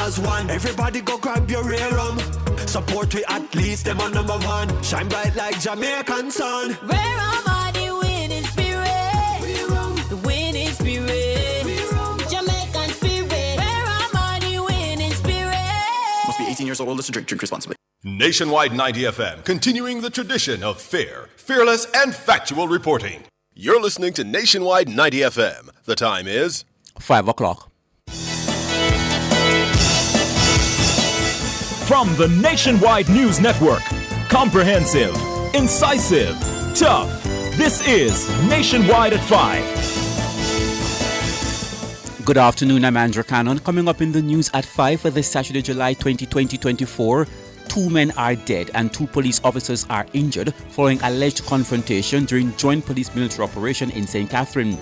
as one. Everybody go grab your rear rum. Support we at least them on number one. Shine bright like Jamaican sun. Where am I the winning spirit? The winning spirit. Jamaican spirit. Where am I the winning spirit? Must be 18 years old. Listen, drink responsibly. Nationwide 90 FM, continuing the tradition of fair, fearless, and factual reporting. You're listening to Nationwide 90 FM. The time is 5 o'clock. From the Nationwide News Network, comprehensive, incisive, tough. This is Nationwide at 5. Good afternoon, I'm Andrew Cannon. Coming up in the news at 5 for this Saturday, July 2024. 2 men are dead and 2 police officers are injured following alleged confrontation during joint police military operation in St. Catherine.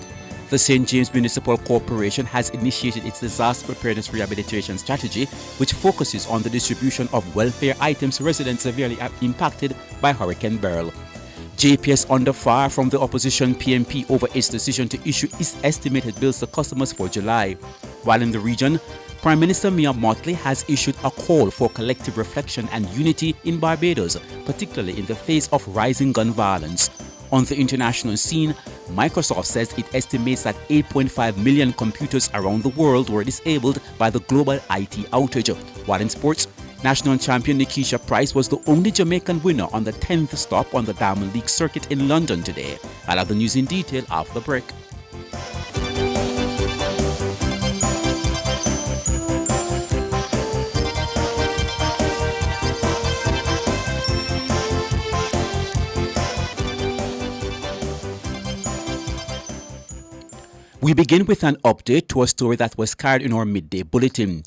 The St. James Municipal Corporation has initiated its disaster preparedness rehabilitation strategy, which focuses on the distribution of welfare items to residents severely impacted by Hurricane Beryl. JPS under fire from the opposition PMP over its decision to issue its estimated bills to customers for July. While in the region, Prime Minister Mia Mottley has issued a call for collective reflection and unity in Barbados, particularly in the face of rising gun violence. On the international scene, Microsoft says it estimates that 8.5 million computers around the world were disabled by the global IT outage. While in sports, national champion Nikisha Price was the only Jamaican winner on the 10th stop on the Diamond League circuit in London today. I'll have the news in detail after the break. We begin with an update to a story that was carried in our midday bulletin.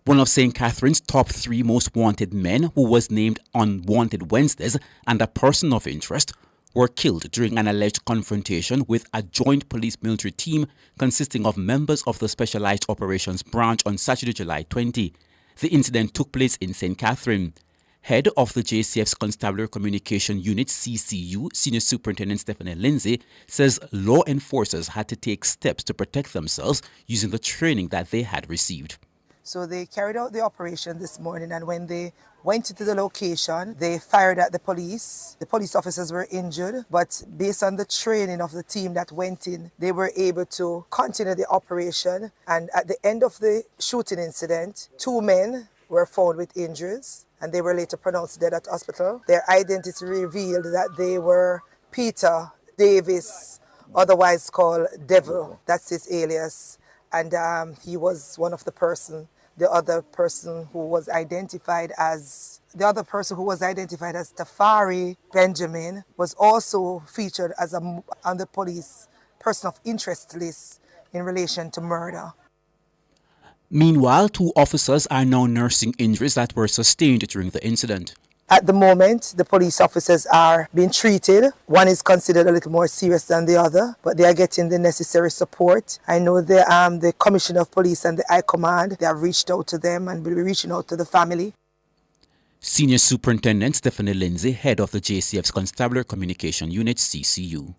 One of St. Catherine's top 3 most wanted men, who was named on Wanted Wednesdays and a person of interest, were killed during an alleged confrontation with a joint police military team consisting of members of the Specialized Operations Branch on Saturday, July 20. The incident took place in St. Catherine. Head of the JCF's Constabulary Communication Unit, CCU, Senior Superintendent Stephanie Lindsay, says law enforcers had to take steps to protect themselves using the training that they had received. So they carried out the operation this morning, and when they went into the location, they fired at the police. The police officers were injured, but based on the training of the team that went in, they were able to continue the operation. And at the end of the shooting incident, 2 men were found with injuries, and they were later pronounced dead at hospital. Their identity revealed that they were Peter Davis, otherwise called Devil. That's his alias. And he was one of the person. The other person who was identified as Tafari Benjamin was also featured as on the police person of interest list in relation to murder. Meanwhile, 2 officers are now nursing injuries that were sustained during the incident. At the moment, the police officers are being treated. One is considered a little more serious than the other, but they are getting the necessary support. I know the Commissioner of Police and the High Command, they have reached out to them and will be reaching out to the family. Senior Superintendent Stephanie Lindsay, head of the JCF's Constabulary Communication Unit, CCU.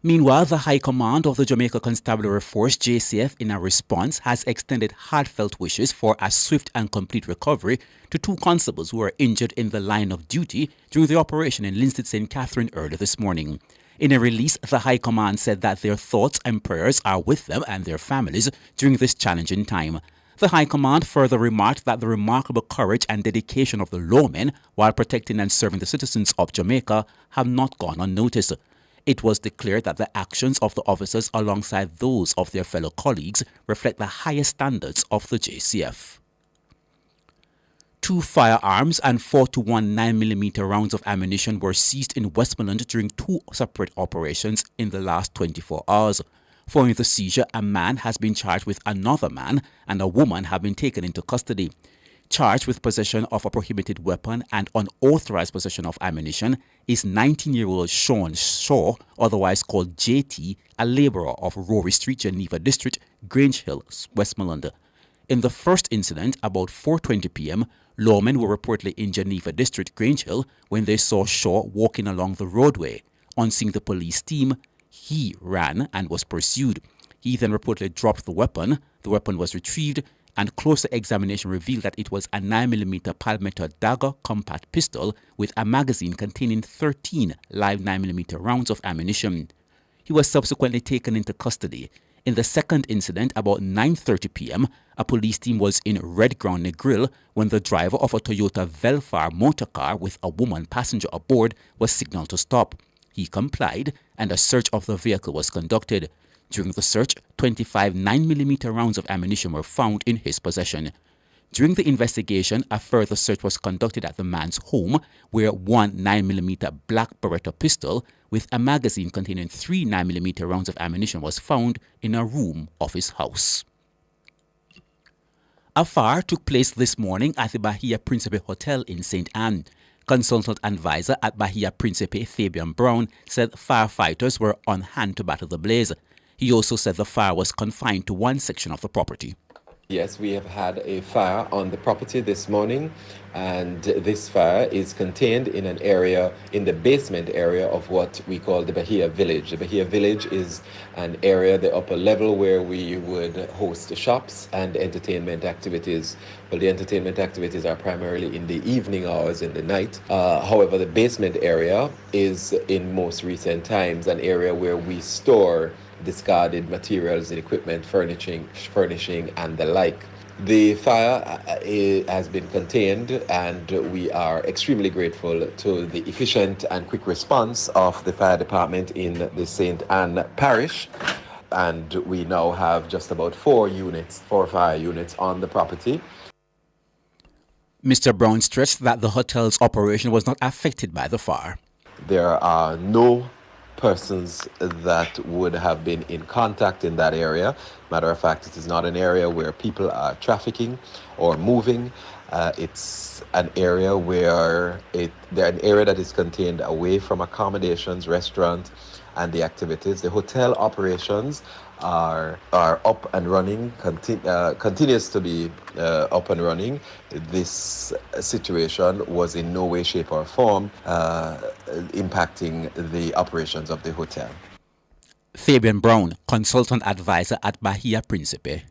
Meanwhile, the High Command of the Jamaica Constabulary Force, JCF, in a response, has extended heartfelt wishes for a swift and complete recovery to 2 constables who were injured in the line of duty during the operation in Linstead St. Catherine early this morning. In a release, the High Command said that their thoughts and prayers are with them and their families during this challenging time. The High Command further remarked that the remarkable courage and dedication of the lawmen while protecting and serving the citizens of Jamaica have not gone unnoticed. It was declared that the actions of the officers alongside those of their fellow colleagues reflect the highest standards of the JCF. 2 firearms and 4 to 1 9mm rounds of ammunition were seized in Westmoreland during 2 separate operations in the last 24 hours. Following the seizure, a man has been charged with another man and a woman have been taken into custody. Charged with possession of a prohibited weapon and unauthorized possession of ammunition is 19-year-old Sean Shaw, otherwise called JT, a laborer of Rory Street, Geneva District, Grange Hill, Westmoreland. In the first incident, about 4:20 p.m., lawmen were reportedly in Geneva District, Grange Hill, when they saw Shaw walking along the roadway. On seeing the police team, he ran and was pursued. He then reportedly dropped the weapon. The weapon was retrieved and closer examination revealed that it was a 9mm Palmetto dagger compact pistol with a magazine containing 13 live 9mm rounds of ammunition. He was subsequently taken into custody. In the second incident, about 9:30 p.m., a police team was in Red Ground Negril when the driver of a Toyota Velfar motorcar with a woman passenger aboard was signaled to stop. He complied, and a search of the vehicle was conducted. During the search, 25 9mm rounds of ammunition were found in his possession. During the investigation, a further search was conducted at the man's home, where one 9mm black Beretta pistol with a magazine containing 3 9mm rounds of ammunition was found in a room of his house. A fire took place this morning at the Bahia Principe Hotel in St. Anne. Consultant advisor at Bahia Principe, Fabian Brown, said firefighters were on hand to battle the blaze. He also said the fire was confined to one section of the property. Yes, we have had a fire on the property this morning, and this fire is contained in an area, in the basement area of what we call the Bahia Village. The Bahia Village is an area, the upper level, where we would host shops and entertainment activities. Well, the entertainment activities are primarily in the evening hours, in the night. However, the basement area is, in most recent times, an area where we store discarded materials and equipment, furnishing and the like. The fire has been contained, and we are extremely grateful to the efficient and quick response of the fire department in the St. Anne parish. And we now have just about 4 fire units on the property. Mr. Brown stressed that the hotel's operation was not affected by the fire. There are no persons that would have been in contact in that area. Matter of fact, it is not an area where people are trafficking or moving. It's an area where an area that is contained away from accommodations, restaurants, and the activities. The hotel operations are up and running, continues to be up and running. This situation was in no way, shape or form impacting the operations of the hotel. Fabian Brown, consultant advisor at Bahia Principe.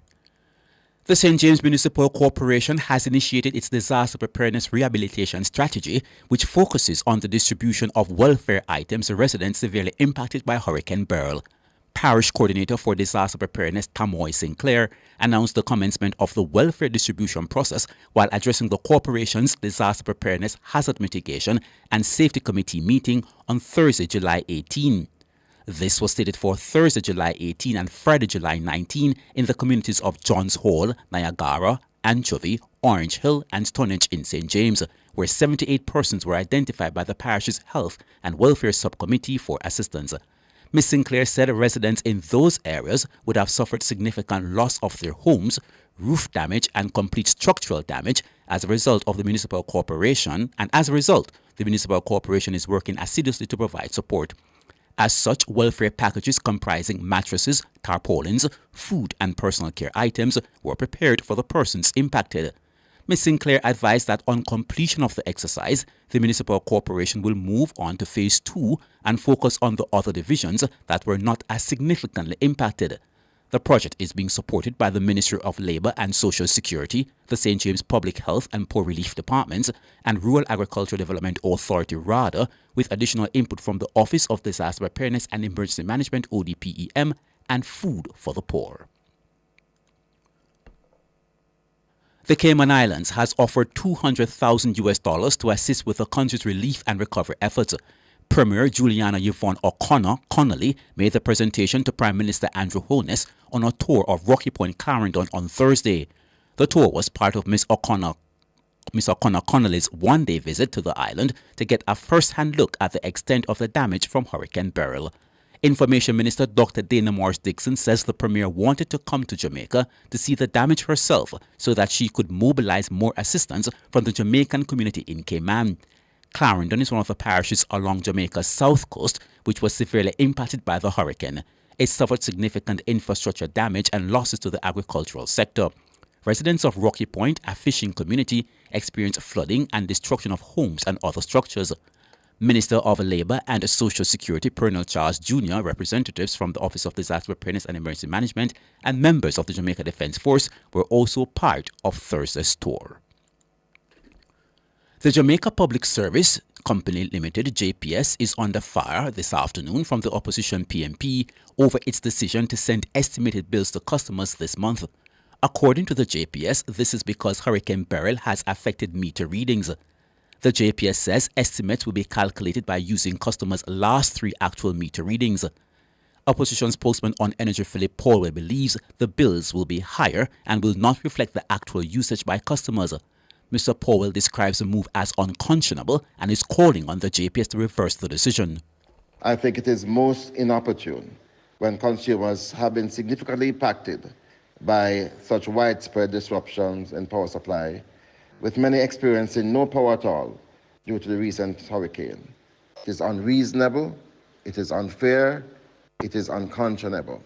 The St. James Municipal Corporation has initiated its disaster preparedness rehabilitation strategy, which focuses on the distribution of welfare items to residents severely impacted by Hurricane Beryl. Parish Coordinator for Disaster Preparedness Tamoy Sinclair announced the commencement of the welfare distribution process while addressing the corporation's Disaster Preparedness Hazard Mitigation and Safety Committee meeting on Thursday, July 18. This was stated for Thursday, July 18 and Friday, July 19 in the communities of Johns Hall, Niagara, Anchovy, Orange Hill and Stonehenge in St. James, where 78 persons were identified by the parish's Health and Welfare Subcommittee for assistance. Ms. Sinclair said residents in those areas would have suffered significant loss of their homes, roof damage and complete structural damage as a result of the municipal corporation, and as a result, the municipal corporation is working assiduously to provide support. As such, welfare packages comprising mattresses, tarpaulins, food and personal care items were prepared for the persons impacted. Ms. Sinclair advised that on completion of the exercise, the municipal corporation will move on to phase 2 and focus on the other divisions that were not as significantly impacted. The project is being supported by the Ministry of Labour and Social Security, the St. James Public Health and Poor Relief Departments, and Rural Agricultural Development Authority RADA, with additional input from the Office of Disaster Preparedness and Emergency Management ODPEM and Food for the Poor. The Cayman Islands has offered $200,000 to assist with the country's relief and recovery efforts. Premier Juliana Yvonne O'Connor Connolly made the presentation to Prime Minister Andrew Holness on a tour of Rocky Point, Clarendon on Thursday. The tour was part of Ms. O'Connor Connolly's one-day visit to the island to get a first-hand look at the extent of the damage from Hurricane Beryl. Information Minister Dr. Dana Morris-Dixon says the Premier wanted to come to Jamaica to see the damage herself so that she could mobilize more assistance from the Jamaican community in Cayman. Clarendon is one of the parishes along Jamaica's south coast, which was severely impacted by the hurricane. It suffered significant infrastructure damage and losses to the agricultural sector. Residents of Rocky Point, a fishing community, experienced flooding and destruction of homes and other structures. Minister of Labour and Social Security Colonel Charles Jr., representatives from the Office of Disaster Preparedness and Emergency Management, and members of the Jamaica Defence Force were also part of Thursday's tour. The Jamaica Public Service Company Limited, JPS, is under fire this afternoon from the opposition PMP over its decision to send estimated bills to customers this month. According to the JPS, this is because Hurricane Beryl has affected meter readings. The JPS says estimates will be calculated by using customers' last 3 actual meter readings. Opposition spokesman on energy Philip Powell believes the bills will be higher and will not reflect the actual usage by customers. Mr. Powell describes the move as unconscionable and is calling on the JPS to reverse the decision. I think it is most inopportune when consumers have been significantly impacted by such widespread disruptions in power supply, with many experiencing no power at all due to the recent hurricane. It is unreasonable, it is unfair, it is unconscionable.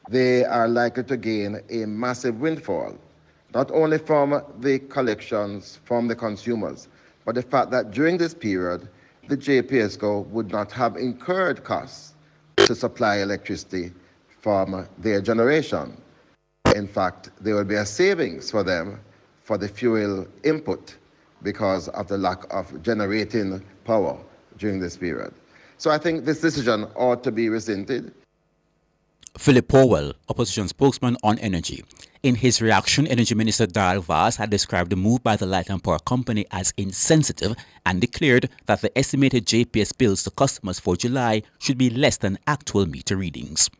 They are likely to gain a massive windfall, not only from the collections from the consumers, but the fact that during this period, the JPSCO would not have incurred costs to supply electricity from their generation. In fact, there will be a savings for them for the fuel input because of the lack of generating power during this period. So I think this decision ought to be rescinded. Philip Powell, opposition spokesman on energy. In his reaction, Energy Minister Darrell Vaz had described the move by the Light and Power Company as insensitive and declared that the estimated JPS bills to customers for July should be less than actual meter readings.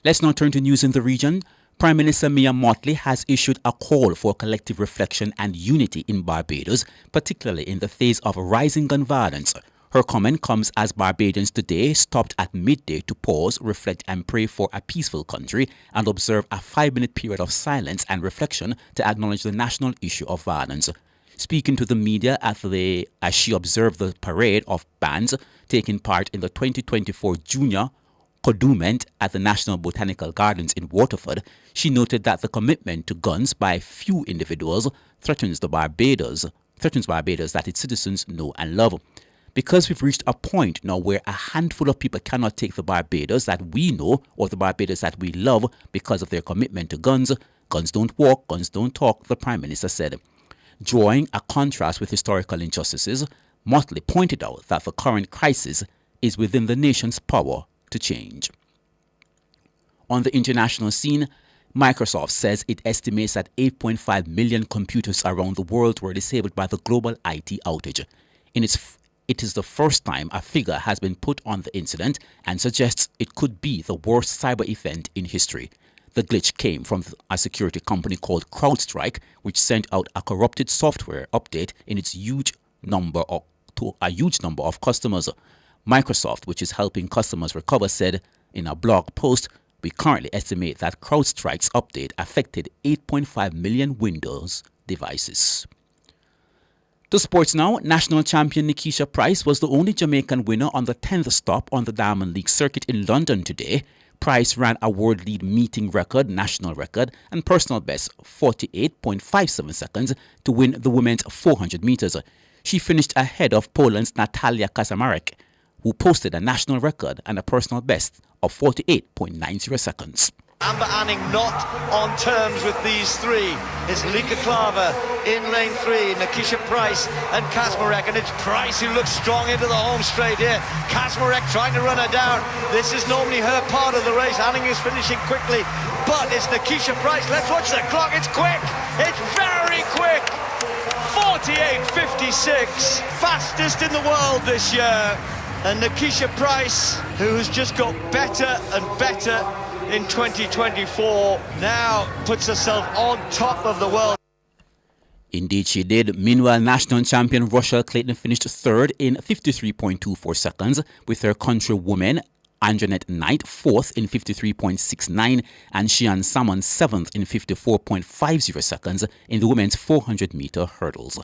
Let's now turn to news in the region. Prime Minister Mia Mottley has issued a call for collective reflection and unity in Barbados, particularly in the face of rising gun violence. Her comment comes as Barbadians today stopped at midday to pause, reflect and pray for a peaceful country and observe a 5-minute period of silence and reflection to acknowledge the national issue of violence. Speaking to the media as she observed the parade of bands taking part in the 2024 Junior Kodumment at the National Botanical Gardens in Waterford, she noted that the commitment to guns by few individuals threatens Barbados that its citizens know and love. Because we've reached a point now where a handful of people cannot take the Barbados that we know or the Barbados that we love because of their commitment to guns. Guns don't walk, guns don't talk, the Prime Minister said. Drawing a contrast with historical injustices, Motley pointed out that the current crisis is within the nation's power to change. On the international scene, Microsoft says it estimates that 8.5 million computers around the world were disabled by the global IT outage. It is the first time a figure has been put on the incident and suggests it could be the worst cyber event in history. The glitch came from a security company called CrowdStrike, which sent out a corrupted software update in its to a huge number of customers. Microsoft, which is helping customers recover, said in a blog post, "We currently estimate that CrowdStrike's update affected 8.5 million Windows devices." To sports now, national champion Nikisha Price was the only Jamaican winner on the 10th stop on the Diamond League circuit in London today. Price ran a world lead meeting record, national record, and personal best 48.57 seconds to win the women's 400 meters. She finished ahead of Poland's Natalia Kaczmarek, who posted a national record and a personal best of 48.90 seconds. Amber Anning not on terms with these three. It's Lika Klaver in lane 3, Nikisha Price and Kaczmarek, and it's Price who looks strong into the home straight here. Kaczmarek trying to run her down. This is normally her part of the race. Anning is finishing quickly, but it's Nikisha Price. Let's watch the clock. It's quick. It's very quick. 48.56, fastest in the world this year. And Nikisha Price, who has just got better and better in 2024, now puts herself on top of the world. Indeed she did. Meanwhile, national champion Rochelle Clayton finished third in 53.24 seconds, with her countrywoman Anjanette Knight 4th in 53.69 and Shian Salmon 7th in 54.50 seconds in the women's 400-meter hurdles.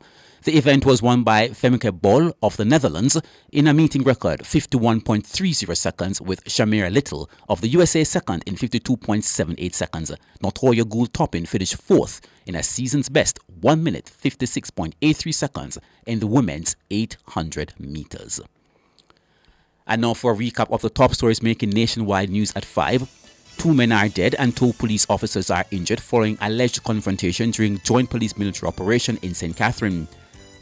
The event was won by Femke Bol of the Netherlands in a meeting record 51.30 seconds, with Shamira Little of the USA second in 52.78 seconds. Notoya Gould-Toppin finished 4th in a season's best 1 minute 56.83 seconds in the women's 800 meters. And now for a recap of the top stories making nationwide news at 5. 2 men are dead and 2 police officers are injured following alleged confrontation during joint police military operation in St. Catherine.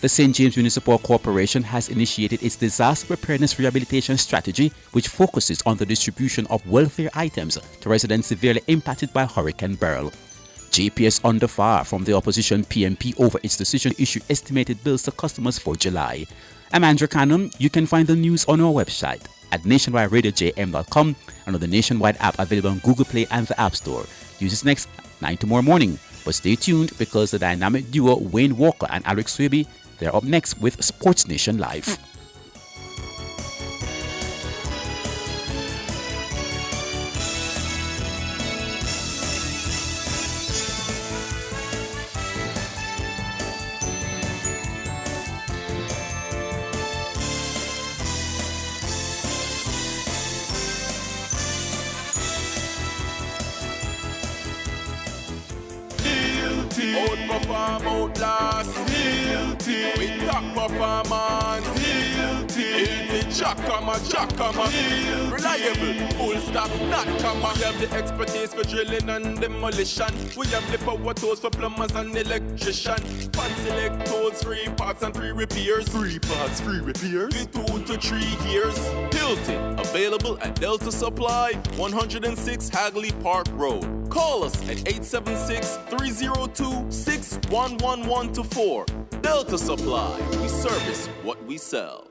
The St. James Municipal Corporation has initiated its disaster preparedness rehabilitation strategy, which focuses on the distribution of welfare items to residents severely impacted by Hurricane Beryl. JPS under fire from the opposition PMP over its decision to issue estimated bills to customers for July. I'm Andrew Cannon. You can find the news on our website at nationwideradiojm.com and on the Nationwide app available on Google Play and the App Store. Use this next 9 tomorrow morning. But stay tuned because the dynamic duo Wayne Walker and Alex Swaby, they're up next with Sports Nation Live. Outperform, outlast, with top performance, easy jackhammer, reliable, full stop, not comma. We have the expertise for drilling and demolition. We have the power tools for plumbers and electricians. Fancy leg tools, 3 parts and 3 repairs. 3 parts, 3 repairs. 2 to 3 years. Hilton, available at Delta Supply, 106 Hagley Park Road. Call us at 876-302-61124. Delta Supply. We service what we sell.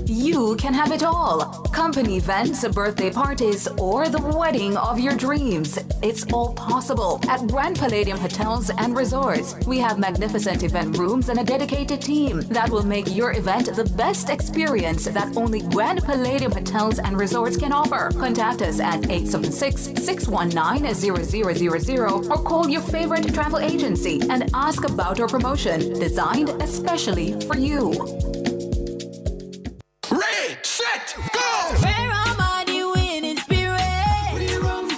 You can have it all. Company events, birthday parties, or the wedding of your dreams. It's all possible at Grand Palladium Hotels and Resorts. We have magnificent event rooms and a dedicated team that will make your event the best experience that only Grand Palladium Hotels and Resorts can offer. Contact us at 876-619-0000 or call your favorite travel agency and ask about our promotion designed especially for you. Set, go! Firearm are the winning spirit.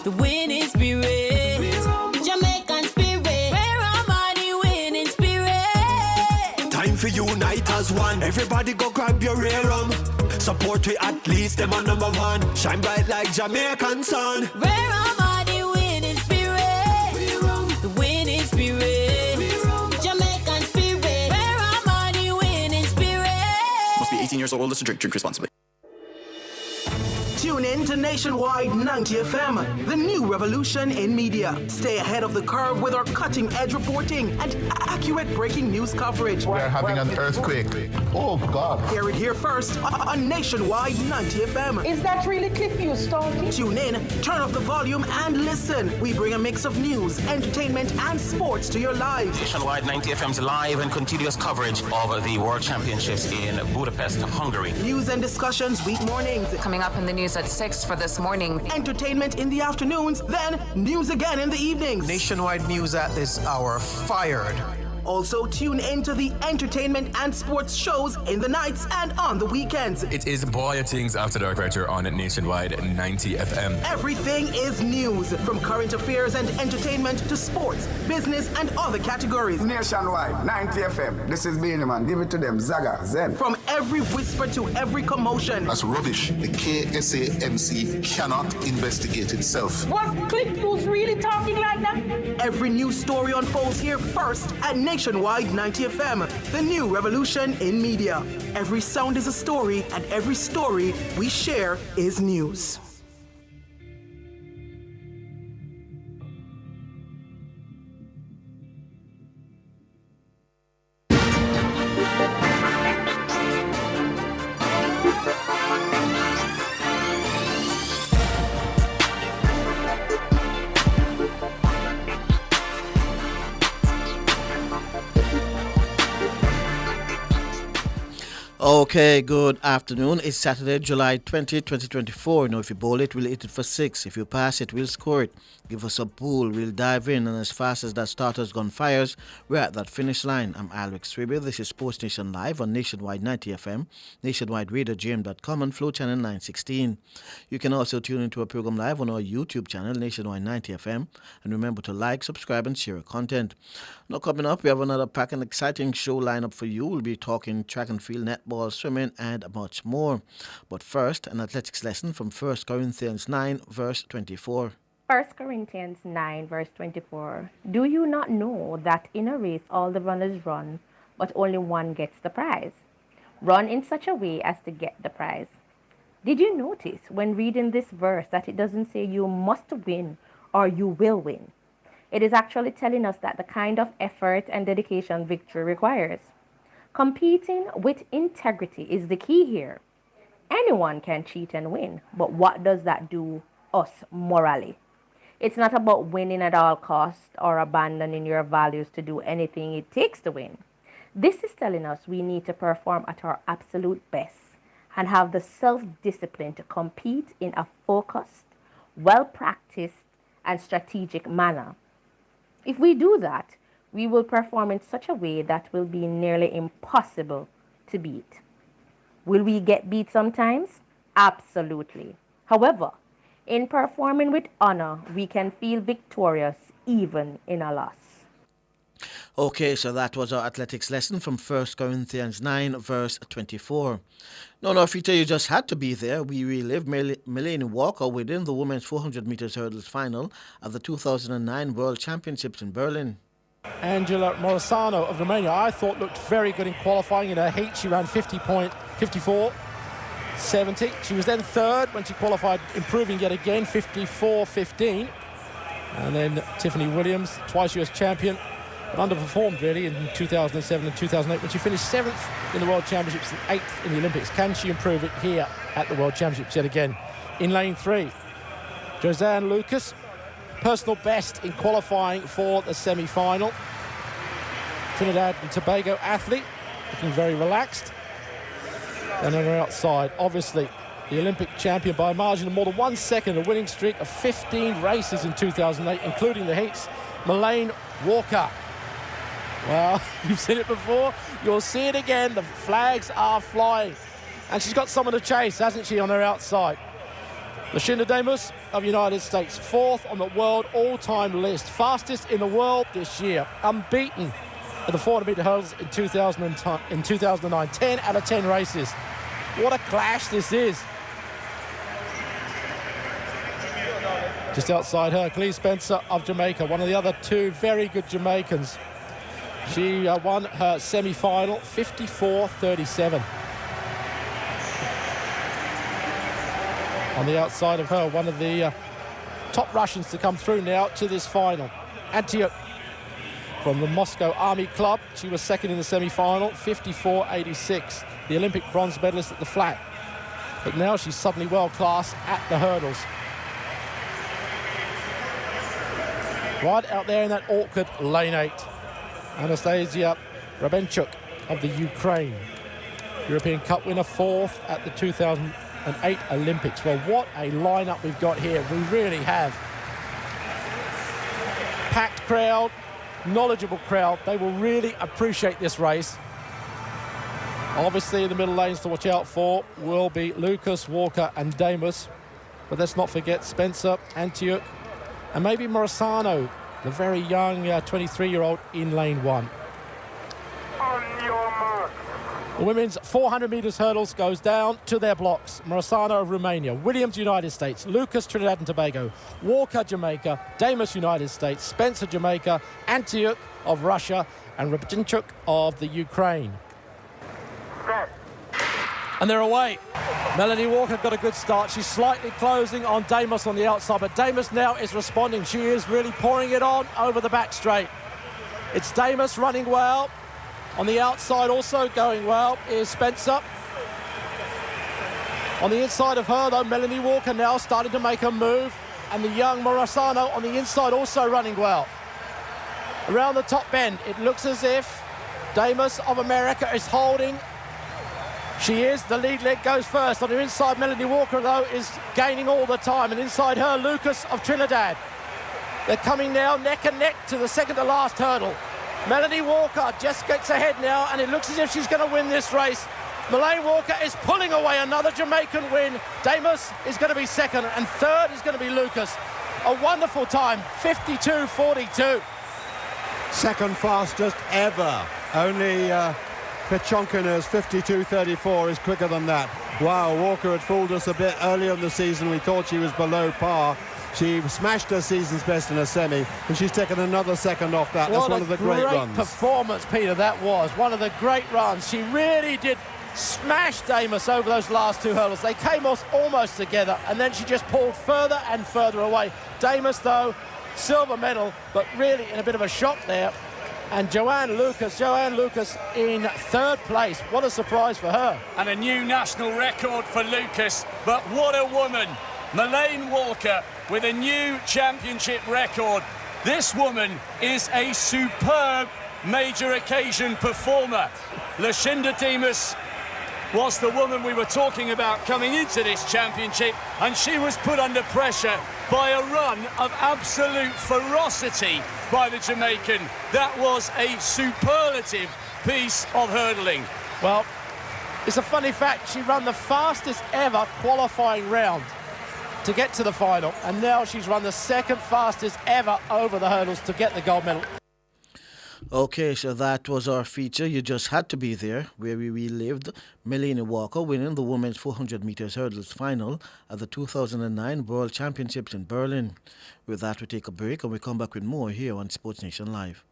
The winning spirit. Jamaican spirit. Firearm are the winning spirit. Time for unite as one. Everybody go grab your rear rum. Support we at least them on number 1. Shine bright like Jamaican sun. Firearm are the winning spirit. The winning spirit. Jamaican spirit. Firearm are the winning spirit. Must be 18 years old. Listen, drink responsibly. Tune in to Nationwide 90 FM, the new revolution in media. Stay ahead of the curve with our cutting-edge reporting and accurate breaking news coverage. We're having an earthquake. Oh, God. Hear it here first on Nationwide 90 FM. Is that really clip you started? Tune in, turn up the volume, and listen. We bring a mix of news, entertainment, and sports to your lives. Nationwide 90 FM's live and continuous coverage of the World Championships in Budapest, Hungary. News and discussions week mornings. Coming up in the news at 6 for this morning. Entertainment in the afternoons, then news again in the evenings. Nationwide news at this hour, fired. Also, tune into the entertainment and sports shows in the nights and on the weekends. It is Boy Things After Dark right here on Nationwide 90 FM. Everything is news, from current affairs and entertainment to sports, business, and other categories. Nationwide 90 FM. This is Beanie Man. Give it to them. Zaga, Zen. From every whisper to every commotion. That's rubbish. The KSAMC cannot investigate itself. Was Clip News really talking like that? Every news story unfolds here first at Nationwide 90 FM, the new revolution in media. Every sound is a story, and every story we share is news. Okay, good afternoon. It's Saturday, July 20, 2024. Now, if you bowl it, we'll hit it for 6. If you pass it, we'll score it. Give us a pull, we'll dive in, and as fast as that starter's gun fires, we're at that finish line. I'm Alex Ribe. This is Sports Nation Live on Nationwide 90 FM, Nationwide Radio, GM.com, and Flow Channel 916. You can also tune into our program live on our YouTube channel, Nationwide 90 FM, and remember to like, subscribe, and share our content. Now, coming up, we have another packed and exciting show lineup for you. We'll be talking track and field, netball, swimming, and much more. But first, an athletics lesson from 1 Corinthians 9, verse 24. 1 Corinthians 9, verse 24. Do you not know that in a race all the runners run, but only one gets the prize? Run in such a way as to get the prize. Did you notice when reading this verse that it doesn't say you must win or you will win? It is actually telling us that the kind of effort and dedication victory requires. Competing with integrity is the key here. Anyone can cheat and win, but what does that do us morally? It's not about winning at all costs or abandoning your values to do anything it takes to win. This is telling us we need to perform at our absolute best and have the self-discipline to compete in a focused, well-practiced, and strategic manner. If we do that, we will perform in such a way that will be nearly impossible to beat. Will we get beat sometimes? Absolutely. However, in performing with honor, we can feel victorious even in a loss. Okay, so that was our athletics lesson from 1 Corinthians 9, verse 24. No, Rita, you just had to be there. We relive Melanie Walker within the women's 400 meters hurdles final at the 2009 World Championships in Berlin. Angela Morisano of Romania, I thought, looked very good in qualifying. In her heat, she ran 50.54.70. She was then third when she qualified, improving yet again, 54.15. And then Tiffany Williams, twice US champion, but underperformed really in 2007 and 2008 when she finished 7th in the World Championships and 8th in the Olympics. Can she improve it here at the World Championships yet again? In lane 3, Josanne Lucas, personal best in qualifying for the semi-final. Trinidad and Tobago athlete, looking very relaxed. And on her outside, obviously, the Olympic champion by a margin of more than 1 second, a winning streak of 15 races in 2008, including the heats, Melaine Walker. Well, you've seen it before, you'll see it again. The flags are flying. And she's got someone to chase, hasn't she, on her outside? Lucinda Demus of United States, 4th on the world all-time list, fastest in the world this year, unbeaten at the 400-meter hurdles in 2009, 10 out of 10 races. What a clash this is. Just outside her, Cleve Spencer of Jamaica, one of the other two very good Jamaicans. She won her semi-final, 54.37. On the outside of her, one of the top Russians to come through now to this final. Antioch from the Moscow Army Club. She was second in the semi-final, 54.86. The Olympic bronze medalist at the flat. But now she's suddenly world-class at the hurdles. Right out there in that awkward lane 8. Anastasia Rabenchuk of the Ukraine. European Cup winner, 4th at the 2008 Olympics. Well, what a lineup we've got here. We really have. Packed crowd, knowledgeable crowd. They will really appreciate this race. Obviously, the middle lanes to watch out for will be Lucas, Walker and Demus. But let's not forget Spencer, Antioch, and maybe Morisano, the very young 23-year-old in lane 1. The women's 400 metres hurdles goes down to their blocks. Morisano of Romania, Williams, United States, Lucas, Trinidad and Tobago, Walker, Jamaica, Demus, United States, Spencer, Jamaica, Antioch of Russia, and Rabenchuk of the Ukraine. And they're away. Melanie Walker got a good start. She's slightly closing on Demus on the outside, but Demus now is responding. She is really pouring it on over the back straight. It's Demus running well. On the outside also going well is Spencer. On the inside of her, though, Melanie Walker now starting to make a move. And the young Morisano on the inside also running well. Around the top bend, it looks as if Demus of America is holding She is. The lead leg goes first. On her inside, Melanie Walker, though, is gaining all the time. And inside her, Lucas of Trinidad. They're coming now neck and neck to the second to last hurdle. Melanie Walker just gets ahead now, and it looks as if she's going to win this race. Melaine Walker is pulling away another Jamaican win. Damus is going to be second, and third is going to be Lucas. A wonderful time, 52.42. Second fastest ever. Only Pechonkina's 52.34 is quicker than that. Wow, Walker had fooled us a bit earlier in the season. We thought she was below par. She smashed her season's best in a semi, and she's taken another second off that. That's one of the great runs. Performance, Peter, that was. One of the great runs. She really did smash Damus over those last two hurdles. They came off almost together, and then she just pulled further and further away. Damus, though, silver medal, but really in a bit of a shock there. And Joanne Lucas in third place. What a surprise for her. And a new national record for Lucas, but what a woman. Melaine Walker with a new championship record. This woman is a superb major occasion performer. Lucinda Demas was the woman we were talking about coming into this championship, and she was put under pressure by a run of absolute ferocity by the Jamaican. That was a superlative piece of hurdling. Well, it's a funny fact, she ran the fastest ever qualifying round to get to the final, and now she's run the second fastest ever over the hurdles to get the gold medal. Okay, so that was our feature. You just had to be there, where we relived Melanie Walker winning the women's 400 meters hurdles final at the 2009 World Championships in Berlin. With that, we take a break and we come back with more here on Sports Nation Live.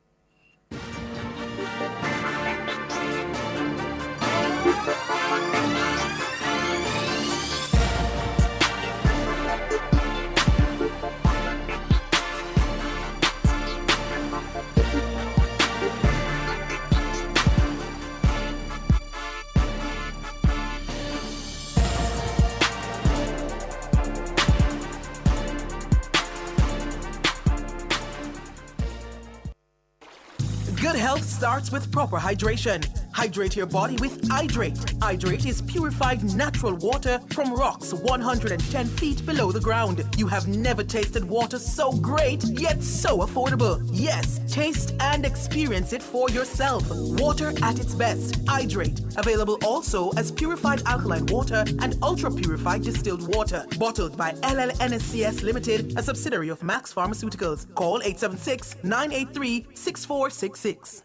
Good health starts with proper hydration. Hydrate your body with Hydrate. Hydrate is purified natural water from rocks 110 feet below the ground. You have never tasted water so great, yet so affordable. Yes, taste and experience it for yourself. Water at its best. Hydrate. Available also as purified alkaline water and ultra-purified distilled water. Bottled by LLNSCS Limited, a subsidiary of Max Pharmaceuticals. Call 876-983-6466.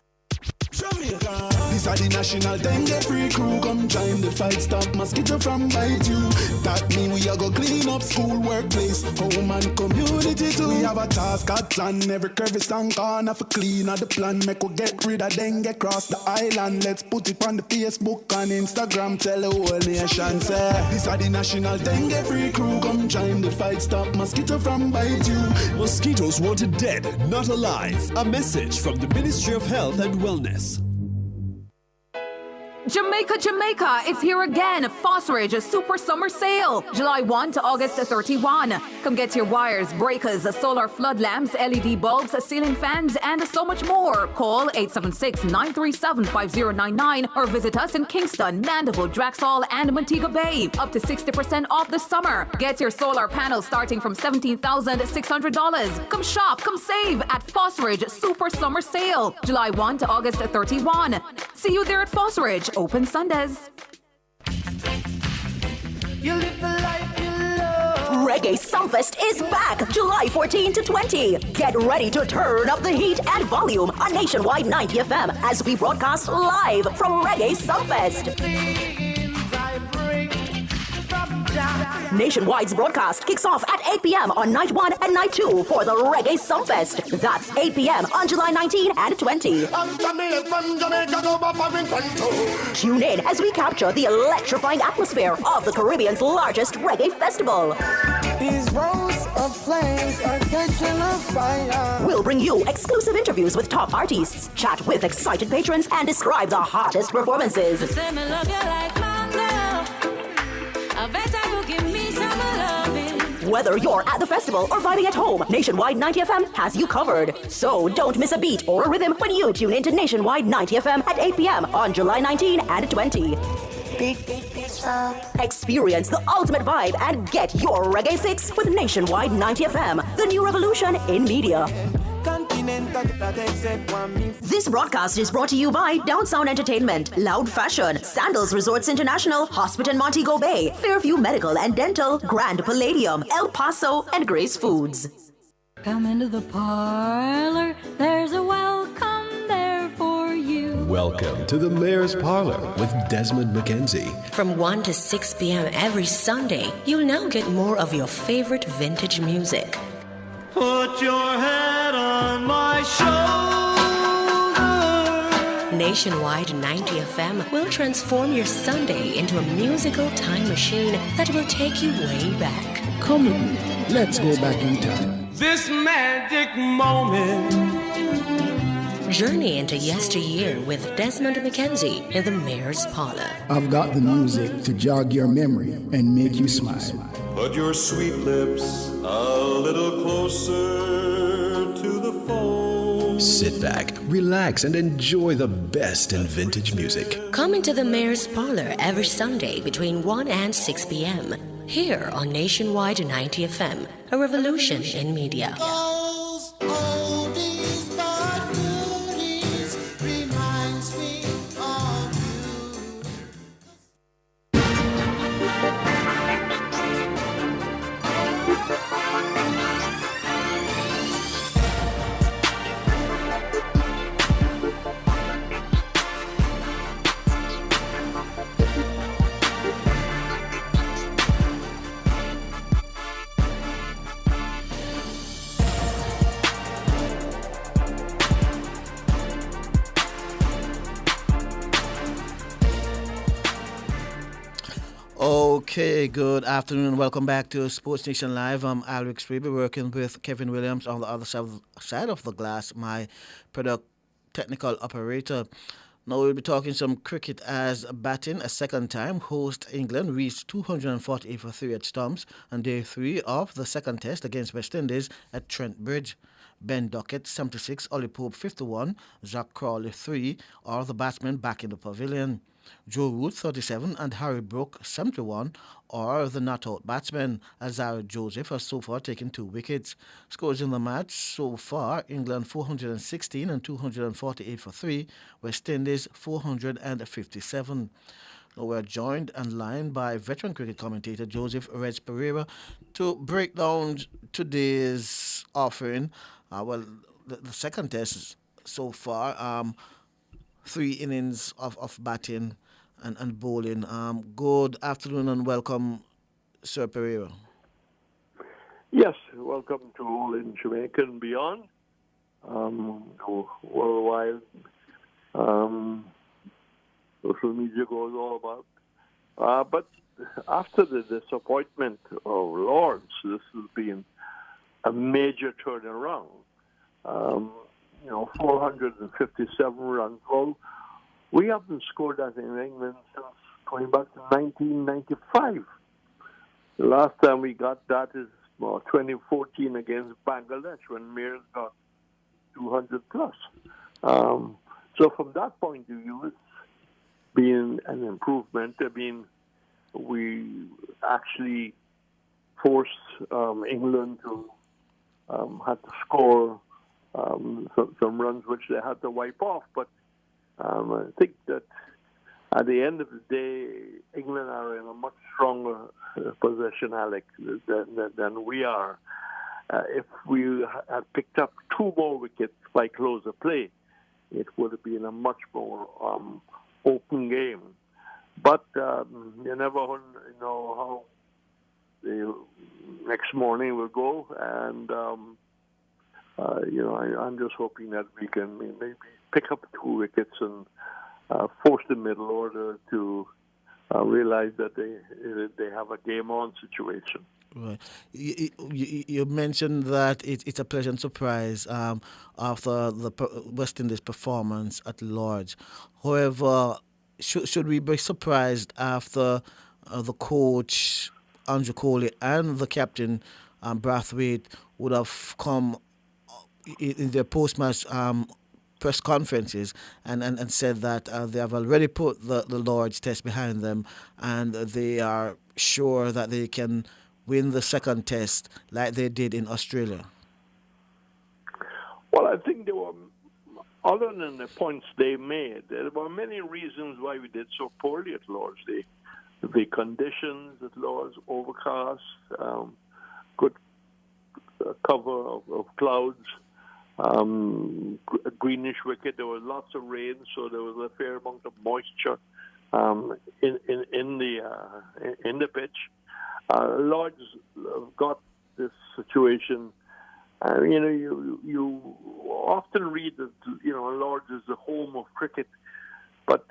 Jamaica. This are the national dengue free crew. Come join the fight, stop mosquito from bite you. That mean we are go clean up school, workplace, home and community too. We have a task at plan, every crevice and corner for clean of the plan. Make we get rid of dengue across the island. Let's put it on the Facebook and Instagram. Tell the whole nation say this are the national dengue free crew. Come join the fight, stop mosquito from bite you. Mosquitoes wanted dead, not alive. A message from the Ministry of Health and Wellness. Jamaica, it's here again. Fossilridge, a super summer sale. July 1 to August 31. Come get your wires, breakers, solar flood lamps, LED bulbs, ceiling fans, and so much more. Call 876-937-5099 or visit us in Kingston, Mandeville, Draxall, and Montego Bay. Up to 60% off the summer. Get your solar panels starting from $17,600. Come shop, come save at Fossilridge Super Summer Sale. July 1 to August 31. See you there at Fossilridge. Open Sundays. You live the life you love. Reggae Sumfest is back July 14 to 20. Get ready to turn up the heat and volume on Nationwide 90 FM as we broadcast live from Reggae Sumfest. Nationwide's broadcast kicks off at 8 p.m. on night 1 and night 2 for the Reggae Sumfest. That's 8 p.m. on July 19 and 20. Tune in as we capture the electrifying atmosphere of the Caribbean's largest reggae festival. These roads of flames are catching a fire. We'll bring you exclusive interviews with top artists, chat with excited patrons, and describe the hottest performances. Whether you're at the festival or vibing at home, Nationwide 90 FM has you covered. So don't miss a beat or a rhythm when you tune into Nationwide 90 FM at 8 p.m. on July 19 and 20. Experience the ultimate vibe and get your reggae fix with Nationwide 90 FM, the new revolution in media. This broadcast is brought to you by Downsound Entertainment, Loud Fashion, Sandals Resorts International, Hospital Montego Bay, Fairview Medical and Dental, Grand Palladium, El Paso, and Grace Foods. Come into the parlor, there's a welcome there for you. Welcome to the Mayor's Parlor with Desmond McKenzie. From 1 to 6 p.m. every Sunday, you'll now get more of your favorite vintage music. Put your head on my shoulder. Nationwide 90 FM will transform your Sunday into a musical time machine that will take you way back. Come on, let's go back in time. This magic moment. Journey into yesteryear with Desmond McKenzie in the Mayor's Parlor. I've got the music to jog your memory and make you smile. Put your sweet lips a little closer to the phone. Sit back, relax, and enjoy the best in vintage music. Come into the Mayor's Parlor every Sunday between 1 and 6 p.m. here on Nationwide 90 FM, a revolution in media. Okay, good afternoon and welcome back to Sports Nation Live. I'm Alex Rebe, working with Kevin Williams on the other side of the glass, my technical operator. Now we'll be talking some cricket as batting a second time. Host England reached 248 for 3 at Stumps on day 3 of the second test against West Indies at Trent Bridge. Ben Duckett, 76, Ollie Pope, 51, Zach Crawley, 3, are the batsmen back in the pavilion. Joe Root, 37, and Harry Brook, 71, are the not-out batsmen. Azara Joseph has so far taken 2 wickets. Scores in the match so far, England 416 and 248 for 3, West Indies 457. We're joined and lined by veteran cricket commentator Joseph Reds Pereira to break down today's offering. The second test so far, 3 innings of batting and bowling. Good afternoon and welcome, Sir Pereira. Yes, welcome to all in Jamaica and beyond, worldwide. Social media goes all about. But after the disappointment of Lords, this has been a major turnaround. 457 runs. Well, we haven't scored that in England since going back to 1995. The last time we got that is 2014 against Bangladesh when Mears got 200 plus. So from that point of view, it's been an improvement. I mean, we actually forced England to had to score some runs which they had to wipe off. But I think that at the end of the day, England are in a much stronger position, Alec, than we are. If we had picked up 2 more wickets by close of play, it would have been a much more open game. But you never know how the next morning will go, and I'm just hoping that we can maybe pick up 2 wickets and force the middle order to realize that they have a game-on situation. Right. You mentioned that it's a pleasant surprise after the West Indies performance at Lord's. However, should we be surprised after the coach, Andrew Coley, and the captain, Brathwaite, would have come in their post-match press conferences and said that they have already put the Lord's test behind them, and they are sure that they can win the second test like they did in Australia. Well, I think there were, other than the points they made, there were many reasons why we did so poorly at Lord's Day. The conditions at Lord's, overcast, good cover of clouds, greenish wicket. There was lots of rain, so there was a fair amount of moisture in the pitch. Lord's got this situation. You often read that Lord's is the home of cricket, but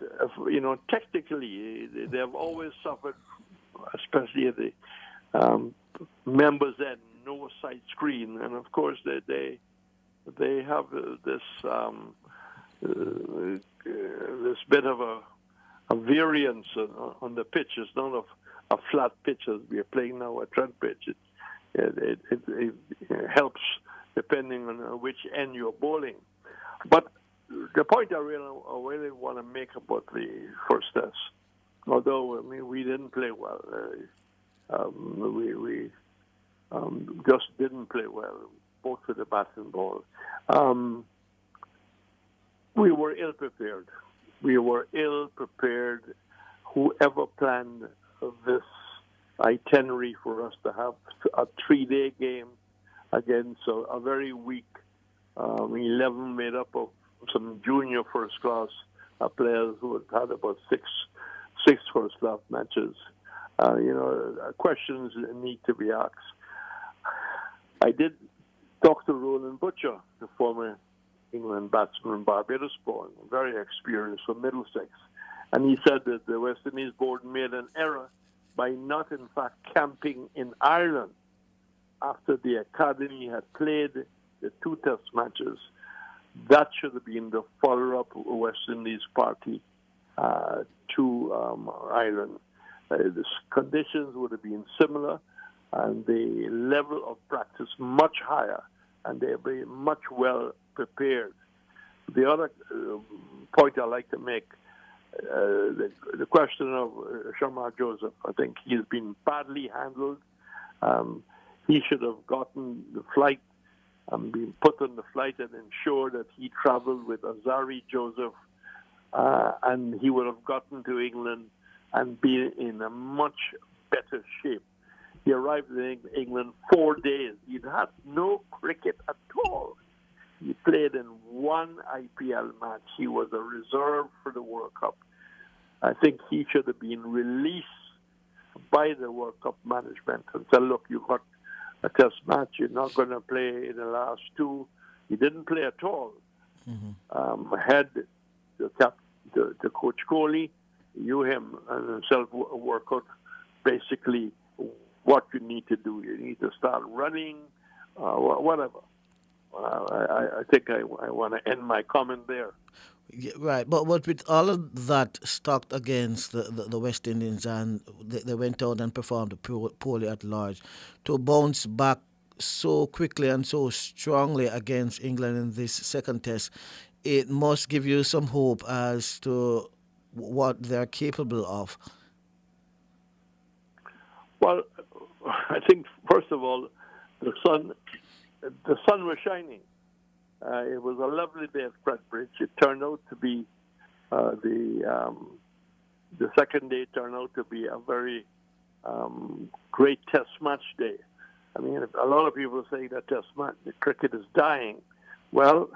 technically they have always suffered, especially at the members' end, no side screen, and of course they have this bit of a variance on the pitch. It's not a flat pitch as we are playing now, a trend pitch. It helps depending on which end you're bowling. But the point I really want to make about the first test, although we didn't play well, we just didn't play well, both with the bat and ball. We were ill prepared. Whoever planned this itinerary for us to have a 3-day game against a very weak 11 made up of some junior first class players who had about six first class matches. Questions need to be asked. I did talk to Roland Butcher, the former England batsman, Barbados born, very experienced from Middlesex, and he said that the West Indies board made an error by not, in fact, camping in Ireland after the academy had played the 2 test matches. That should have been the follow-up West Indies party to Ireland. The conditions would have been similar, and the level of practice much higher, and they'll be much well prepared. The other point I like to make, the question of Shamar Joseph, I think he's been badly handled. He should have gotten the flight and been put on the flight and ensure that he traveled with Azari Joseph, and he would have gotten to England and be in a much better shape. He arrived in England 4 days. He'd had no cricket at all. He played in 1 IPL match. He was a reserve for the World Cup. I think he should have been released by the World Cup management and said, look, you got a test match. You're not going to play in the last 2. He didn't play at all. Had the coach Kohli, him and himself work out basically what you need to do. You need to start running, whatever. I think I want to end my comment there. Yeah, right, but with all of that stocked against the West Indies, and they went out and performed poorly at large, to bounce back so quickly and so strongly against England in this second test, it must give you some hope as to what they're capable of. Well, I think, first of all, the sun was shining. It was a lovely day at Fredbridge. It turned out to be the second day turned out to be a very great test match day. I mean, a lot of people say that test match, the cricket is dying. Well,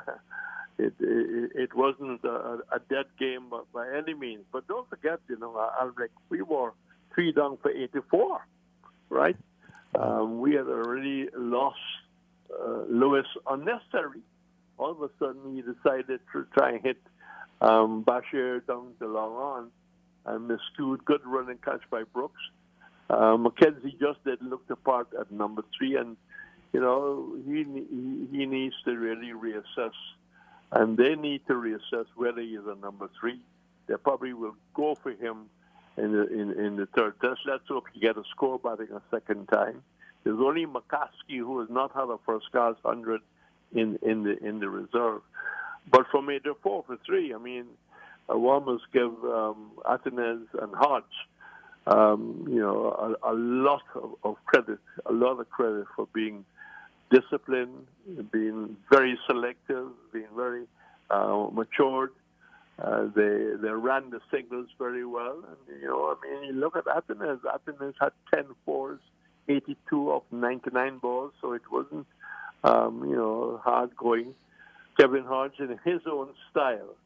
it wasn't a dead game by any means. But don't forget, Alric, we were 3 down for 84, right? We had already lost Lewis unnecessary. All of a sudden, he decided to try and hit Bashir down the long on and miscued. Good run and catch by Brooks. Mackenzie just didn't look the part at number 3, and he needs to really reassess, and they need to reassess whether he's a number 3. They probably will go for him in the third test. Let's hope he get a score batting a second time. There's only McCaskey who has not had a first class 100 in the reserve. But from 84 for 3, I mean, one must give Athens and Hodge, a lot of credit, for being disciplined, being very selective, being very matured. They ran the signals very well. And, you look at Athens. Athens had 10 fours, 82 of 99 balls, so it wasn't, hard going. Kevin Hodge, in his own style,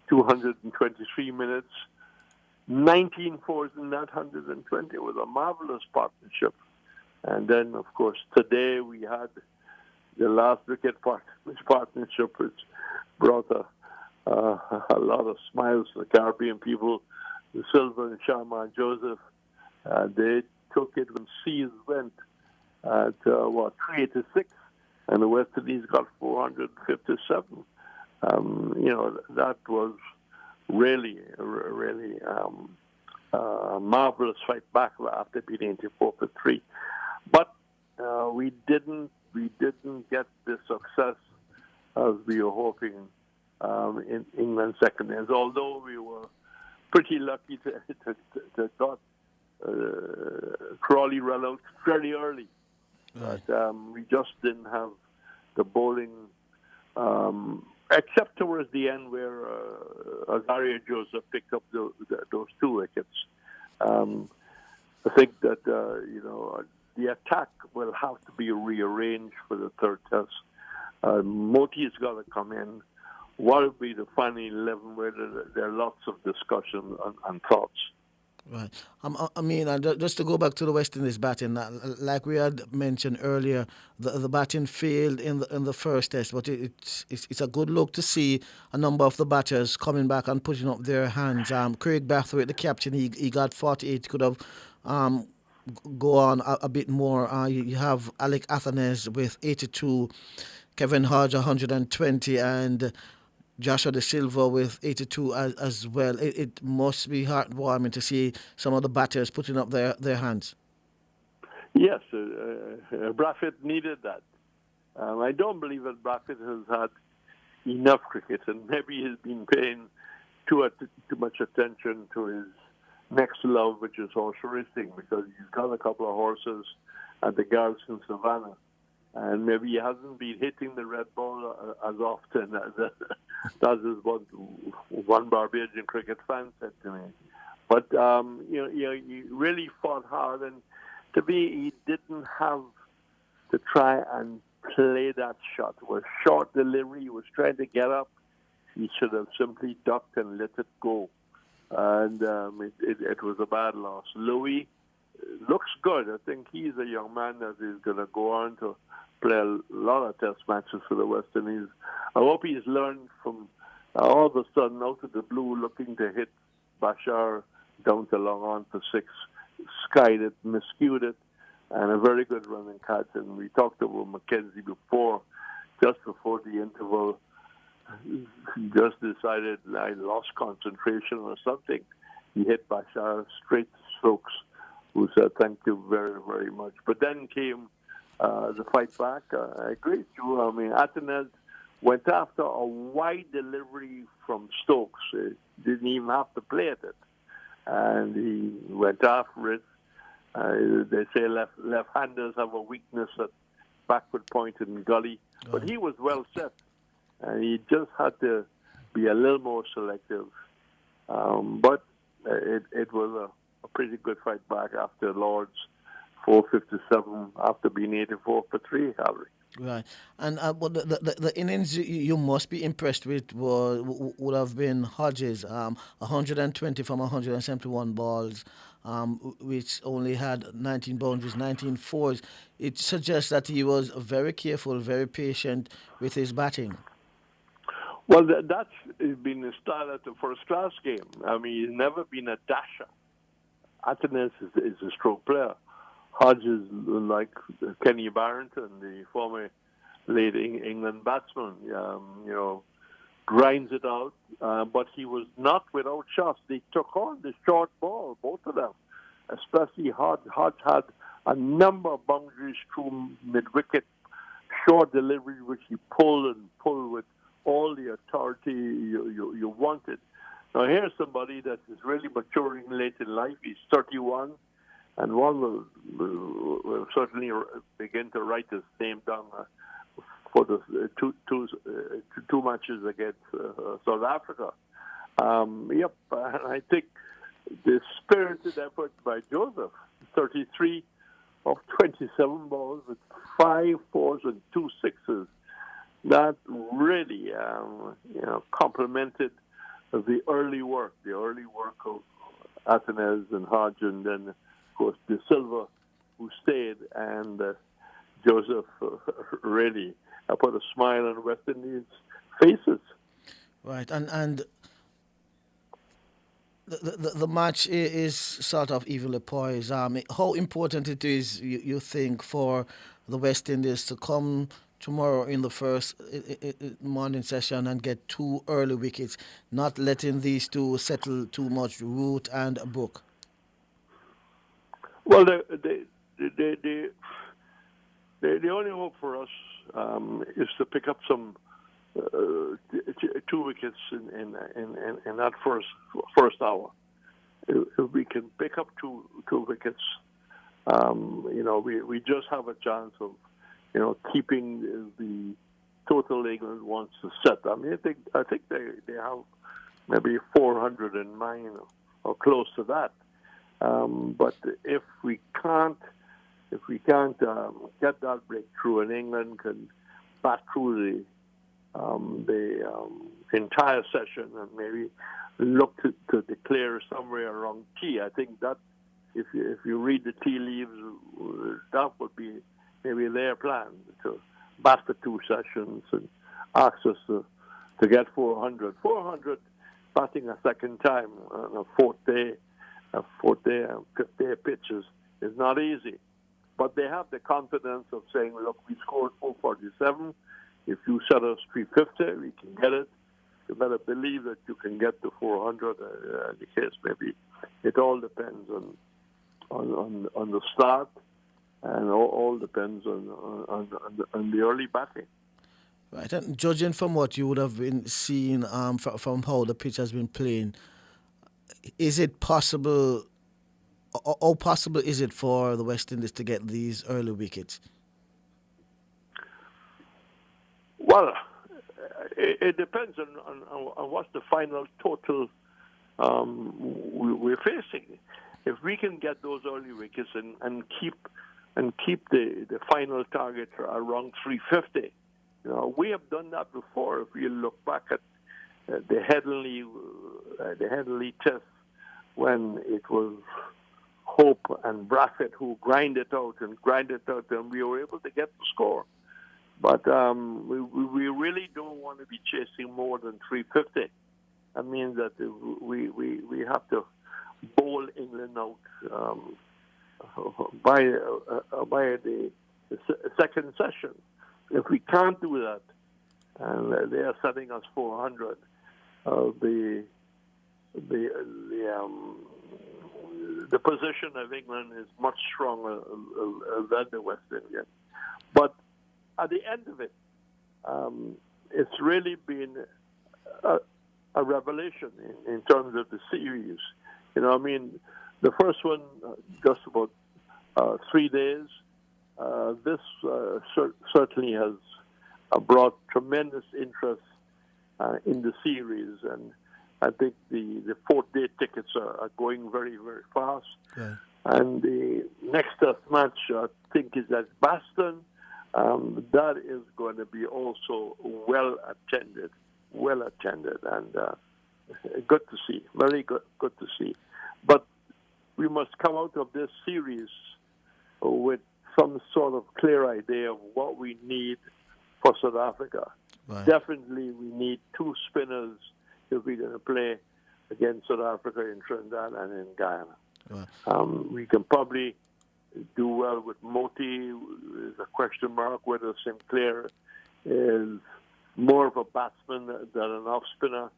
223 minutes, 19 fours in that 120 was a marvelous partnership. And then, of course, today we had the last wicket partnership, which brought a lot of smiles to the Caribbean people. Silva and Sharma and Joseph, they took it when Seas went at 386, and the West Indies got 457. That was really a marvelous fight back after beating 84 for 3. But we didn't get the success as we were hoping in England's second innings, although we were pretty lucky to got Crawley run out fairly early. Right. But we just didn't have the bowling, except towards the end where Azaria Joseph picked up those 2 wickets. I think that, the attack will have to be rearranged for the third test. Moti's got to come in. What will be the final 11 where there are lots of discussion and thoughts? Right. Just to go back to the West Indies batting, like we had mentioned earlier, the batting failed in the first test, but it's a good look to see a number of the batters coming back and putting up their hands. Craig Brathwaite, the captain, he got 48. Could have go on a bit more. You have Alec Athens with 82, Kevin Hodge 120, and Joshua De Silva with 82 as well. It must be heartwarming to see some of the batters putting up their hands. Yes, Brathwaite needed that. I don't believe that Brathwaite has had enough cricket, and maybe he's been paying too much attention to his next love, which is horse racing, because he's got a couple of horses at the Garrison Savannah. And maybe he hasn't been hitting the red ball as often as one Barbadian cricket fan said to me. But he really fought hard, and to me, he didn't have to try and play that shot. It was short delivery. He was trying to get up. He should have simply ducked and let it go. And it was a bad loss. Louis looks good. I think he's a young man that is going to go on to play a lot of test matches for the West Indies. I hope he's learned from all of a sudden out of the blue looking to hit Bashar down to long on for 6, skied it, miscued it, and a very good running catch. And we talked about Mackenzie before, just before the interval. Just decided I lost concentration or something. He hit Bashar straight strokes, who said thank you very, very much. But then came the fight back. I agree with you. I mean, Athens went after a wide delivery from Stokes. He didn't even have to play at it. And he went after it. They say left-handers have a weakness at backward point and gully. But he was well set. And he just had to be a little more selective. But it was a pretty good fight back after Lord's 457 after being 84 for 3, Harry. Right. And but the innings you must be impressed with would have been Hodges, 120 from 171 balls, which only had 19 boundaries, 19 fours. It suggests that he was very careful, very patient with his batting. Well, that's been his style at the first-class game. I mean, he's never been a dasher. Athens is a stroke player. Hodges, like Kenny Barrington, the former late England batsman, grinds it out. But he was not without shots. They took on the short ball, both of them. Especially Hodge had a number of boundaries through mid-wicket, short delivery, which he pulled with all the authority you wanted. Now here's somebody that is really maturing late in life. He's 31, and one will certainly begin to write his name down for the two matches against South Africa. And I think the spirited effort by Joseph, 33 of 27 balls with 5 4s and 2 6s, that really complemented the early work of Athens and Hodge, and then of course De Silva, who stayed, and Joseph really put a smile on West Indies' faces. Right, and the match is sort of evenly poised. How important it is, you think, for the West Indies to come tomorrow in the first morning session and get 2 early wickets, not letting these two settle too much, Root and Brook? Well, the only hope for us is to pick up some 2 wickets in that first hour. If we can pick up two wickets, we just have a chance of keeping the total England wants to set. I mean, I think they have maybe 409 or close to that. But if we can't get that breakthrough, and England can bat through the entire session and maybe look to declare somewhere around tea, I think that if you read the tea leaves, that would be maybe their plan, to bat for 2 sessions and ask us to get 400. 400 batting a second time on a fourth day, fifth day pitches is not easy. But they have the confidence of saying, look, we scored 447. If you set us 350, we can get it. You better believe that you can get to 400. In the case, maybe it all depends on the start, and all depends on the early batting. Right, and judging from what you would have been seeing from how the pitch has been playing, is it possible? How possible is it for the West Indies to get these early wickets? Well, it depends on what's the final total we're facing. If we can get those early wickets and keep the final target around 350, we have done that before. If you look back at the Headingley test, when it was Hope and Brackett who grind it out, and we were able to get the score. But we really don't want to be chasing more than 350. That means that we have to bowl England out by the second session. If we can't do that, and they are setting us 400, the position of England is much stronger than the West Indies. But at the end of it, it's really been a revelation in terms of the series. The first one, just about 3 days. This certainly has brought tremendous interest in the series, and I think the 4th-day tickets are going very, very fast. Yeah. And the next test match, I think, is at Boston. That is going to be also well attended, and good to see, very good to see. But we must come out of this series with some sort of clear idea of what we need for South Africa. Right. Definitely, we need 2 spinners if we're going to play against South Africa in Trinidad and in Guyana. Right. We can probably do well with Moti. There's a question mark whether Sinclair is more of a batsman than an off-spinner.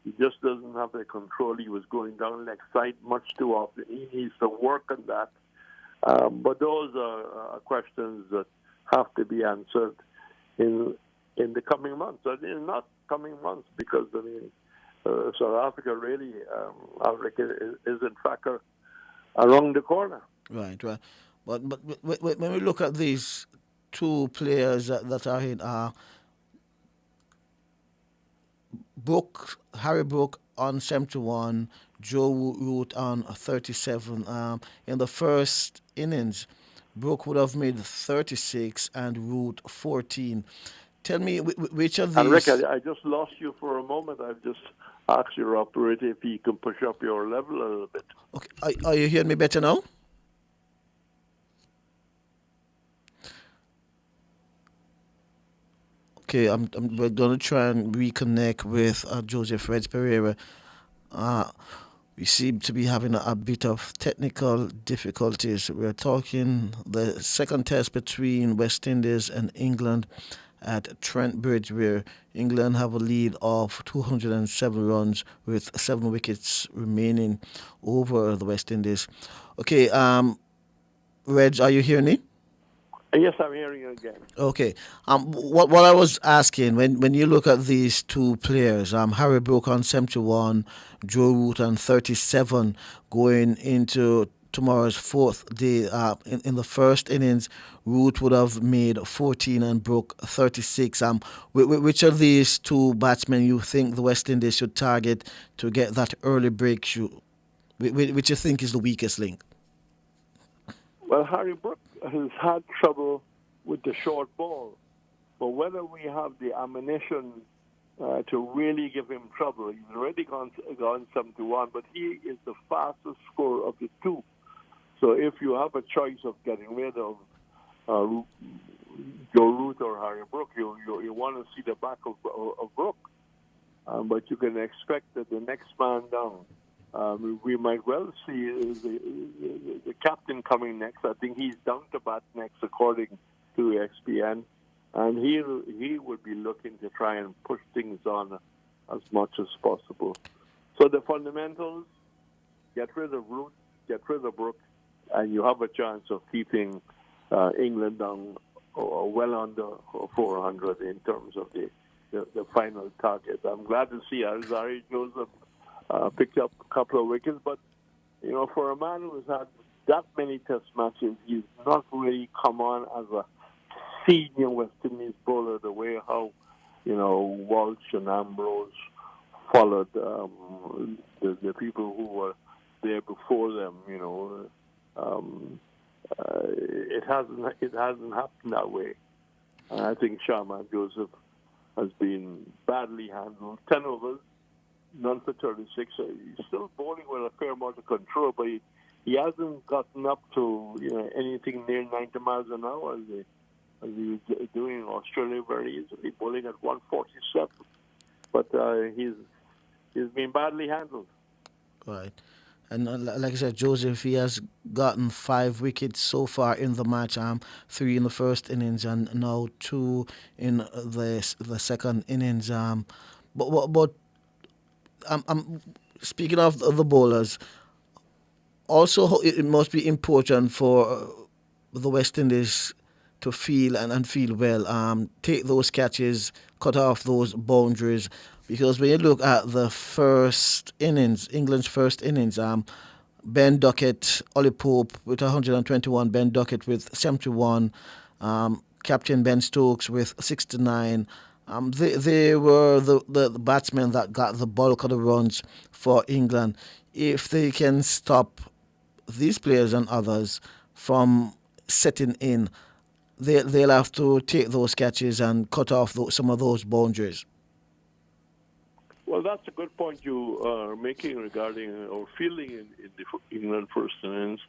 He just doesn't have the control. He was going down leg side much too often. He needs to work on that. But those are questions that have to be answered in the coming months. And in not coming months, because South Africa really, Africa is in fact around the corner. Right. But when we look at these two players that are in Harry Brook on 71, Joe Root on 37. In the first innings, Brook would have made 36 and Root 14. Tell me which of these... And Rick, I just lost you for a moment. I've just asked your operator if he can push up your level a little bit. Okay, are you hearing me better now? Okay, we're going to try and reconnect with Joseph Reds Pereira. We seem to be having a bit of technical difficulties. We're talking the second test between West Indies and England at Trent Bridge, where England have a lead of 207 runs with 7 wickets remaining over the West Indies. Okay, Reg, are you hearing me? Yes, I'm hearing you again. Okay. What I was asking, when you look at these two players, Harry Brook on 71, Joe Root on 37, going into tomorrow's fourth day. In the first innings, Root would have made 14 and Brook 36. Which of these two batsmen you think the West Indies should target to get that early breakthrough? Which you think is the weakest link? Well, Harry Brook has had trouble with the short ball, but whether we have the ammunition to really give him trouble, he's already gone 71, but he is the fastest scorer of the two. So if you have a choice of getting rid of Joe Root or Harry Brook, you want to see the back of Brook, but you can expect that the next man down. We might well see the captain coming next. I think he's down to bat next, according to ESPN, and he would be looking to try and push things on as much as possible. So the fundamentals: get rid of Root, get rid of Brook, and you have a chance of keeping England down well under 400 in terms of the final target. I'm glad to see Alzari Joseph picked up a couple of wickets, but for a man who has had that many test matches, he's not really come on as a senior West Indies bowler the way how Walsh and Ambrose followed the people who were there before them. It hasn't happened that way, and I think Sharma Joseph has been badly handled. 10 overs. None for 36. He's still bowling with a fair amount of control, but he hasn't gotten up to anything near 90 miles an hour as he was doing in Australia very easily, bowling at 147. But he's been badly handled. Right. And like I said, Joseph, he has gotten 5 wickets so far in the match. 3 in the first innings and now 2 in the second innings. But I'm speaking of the bowlers. Also, it must be important for the West Indies to feel and feel well. Take those catches, cut off those boundaries. Because when you look at the first innings, England's first innings, Ben Duckett, Ollie Pope with 121, Ben Duckett with 71, Captain Ben Stokes with 69. They were the batsmen that got the bulk of the runs for England. If they can stop these players and others from setting in, they'll have to take those catches and cut off some of those boundaries. Well, that's a good point you are making regarding our fielding in the England first innings.